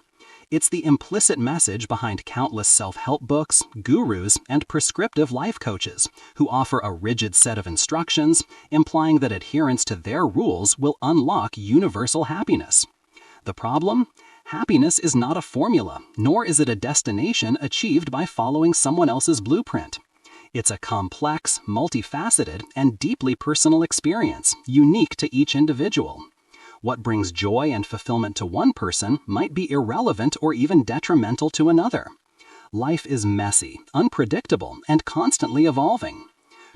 It's the implicit message behind countless self-help books, gurus, and prescriptive life coaches who offer a rigid set of instructions, implying that adherence to their rules will unlock universal happiness. The problem? Happiness is not a formula, nor is it a destination achieved by following someone else's blueprint. It's a complex, multifaceted, and deeply personal experience, unique to each individual. What brings joy and fulfillment to one person might be irrelevant or even detrimental to another. Life is messy, unpredictable, and constantly evolving.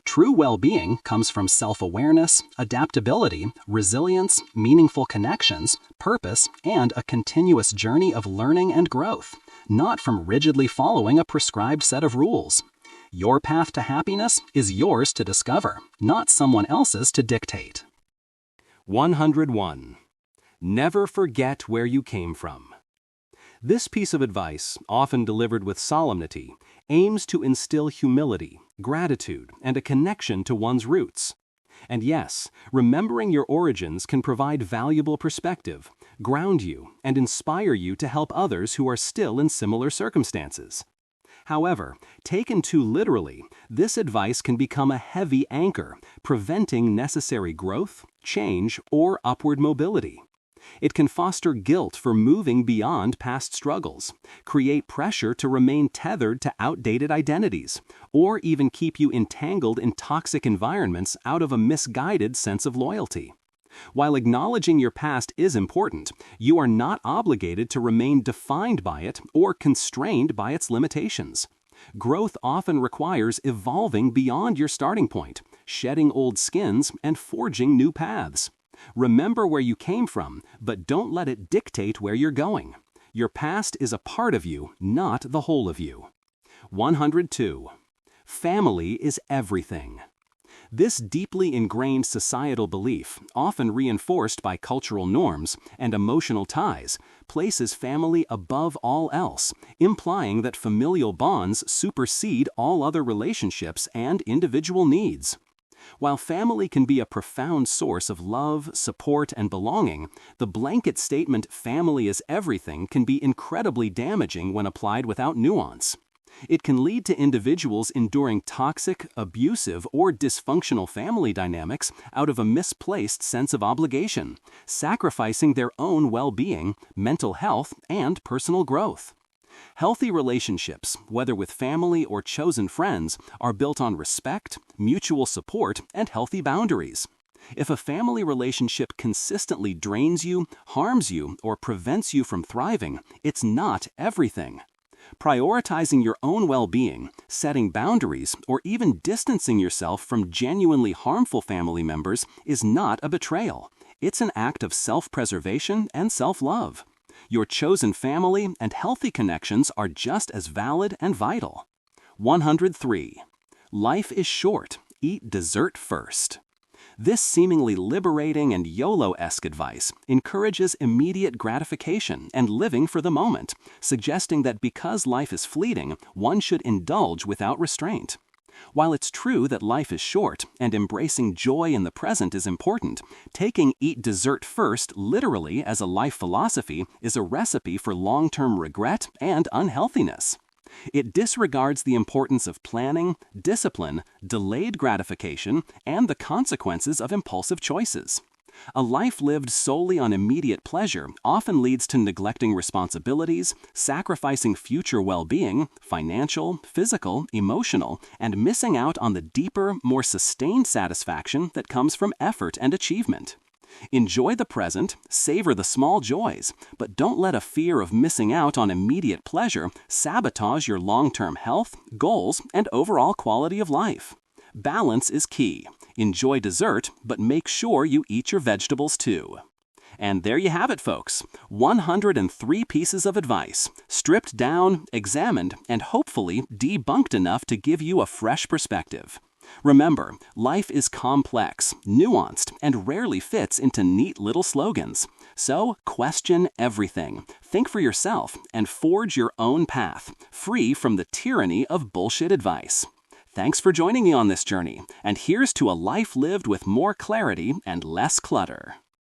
True well-being comes from self-awareness, adaptability, resilience, meaningful connections, purpose, and a continuous journey of learning and growth, not from rigidly following a prescribed set of rules. Your path to happiness is yours to discover, not someone else's to dictate. 101. Never forget where you came from. This piece of advice, often delivered with solemnity, aims to instill humility, gratitude, and a connection to one's roots. And yes, remembering your origins can provide valuable perspective, ground you, and inspire you to help others who are still in similar circumstances. However, taken too literally, this advice can become a heavy anchor, preventing necessary growth, change, or upward mobility. It can foster guilt for moving beyond past struggles, create pressure to remain tethered to outdated identities, or even keep you entangled in toxic environments out of a misguided sense of loyalty. While acknowledging your past is important, you are not obligated to remain defined by it or constrained by its limitations. Growth often requires evolving beyond your starting point, shedding old skins, and forging new paths. Remember where you came from, but don't let it dictate where you're going. Your past is a part of you, not the whole of you. 102. Family is everything. This deeply ingrained societal belief, often reinforced by cultural norms and emotional ties, places family above all else, implying that familial bonds supersede all other relationships and individual needs. While family can be a profound source of love, support, and belonging, the blanket statement "family is everything" can be incredibly damaging when applied without nuance. It can lead to individuals enduring toxic, abusive, or dysfunctional family dynamics out of a misplaced sense of obligation, sacrificing their own well-being, mental health, and personal growth. Healthy relationships, whether with family or chosen friends, are built on respect, mutual support, and healthy boundaries. If a family relationship consistently drains you, harms you, or prevents you from thriving, it's not everything. Prioritizing your own well-being, setting boundaries, or even distancing yourself from genuinely harmful family members is not a betrayal. It's an act of self-preservation and self-love. Your chosen family and healthy connections are just as valid and vital. 103. Life is short. Eat dessert first. This seemingly liberating and YOLO-esque advice encourages immediate gratification and living for the moment, suggesting that because life is fleeting, one should indulge without restraint. While it's true that life is short and embracing joy in the present is important, taking "eat dessert first" literally as a life philosophy is a recipe for long-term regret and unhealthiness. It disregards the importance of planning, discipline, delayed gratification, and the consequences of impulsive choices. A life lived solely on immediate pleasure often leads to neglecting responsibilities, sacrificing future well-being, financial, physical, emotional, and missing out on the deeper, more sustained satisfaction that comes from effort and achievement. Enjoy the present, savor the small joys, but don't let a fear of missing out on immediate pleasure sabotage your long-term health, goals, and overall quality of life. Balance is key. Enjoy dessert, but make sure you eat your vegetables too. And there you have it, folks. 103 pieces of advice, stripped down, examined, and hopefully debunked enough to give you a fresh perspective. Remember, life is complex, nuanced, and rarely fits into neat little slogans. So question everything, think for yourself, and forge your own path, free from the tyranny of bullshit advice. Thanks for joining me on this journey, and here's to a life lived with more clarity and less clutter.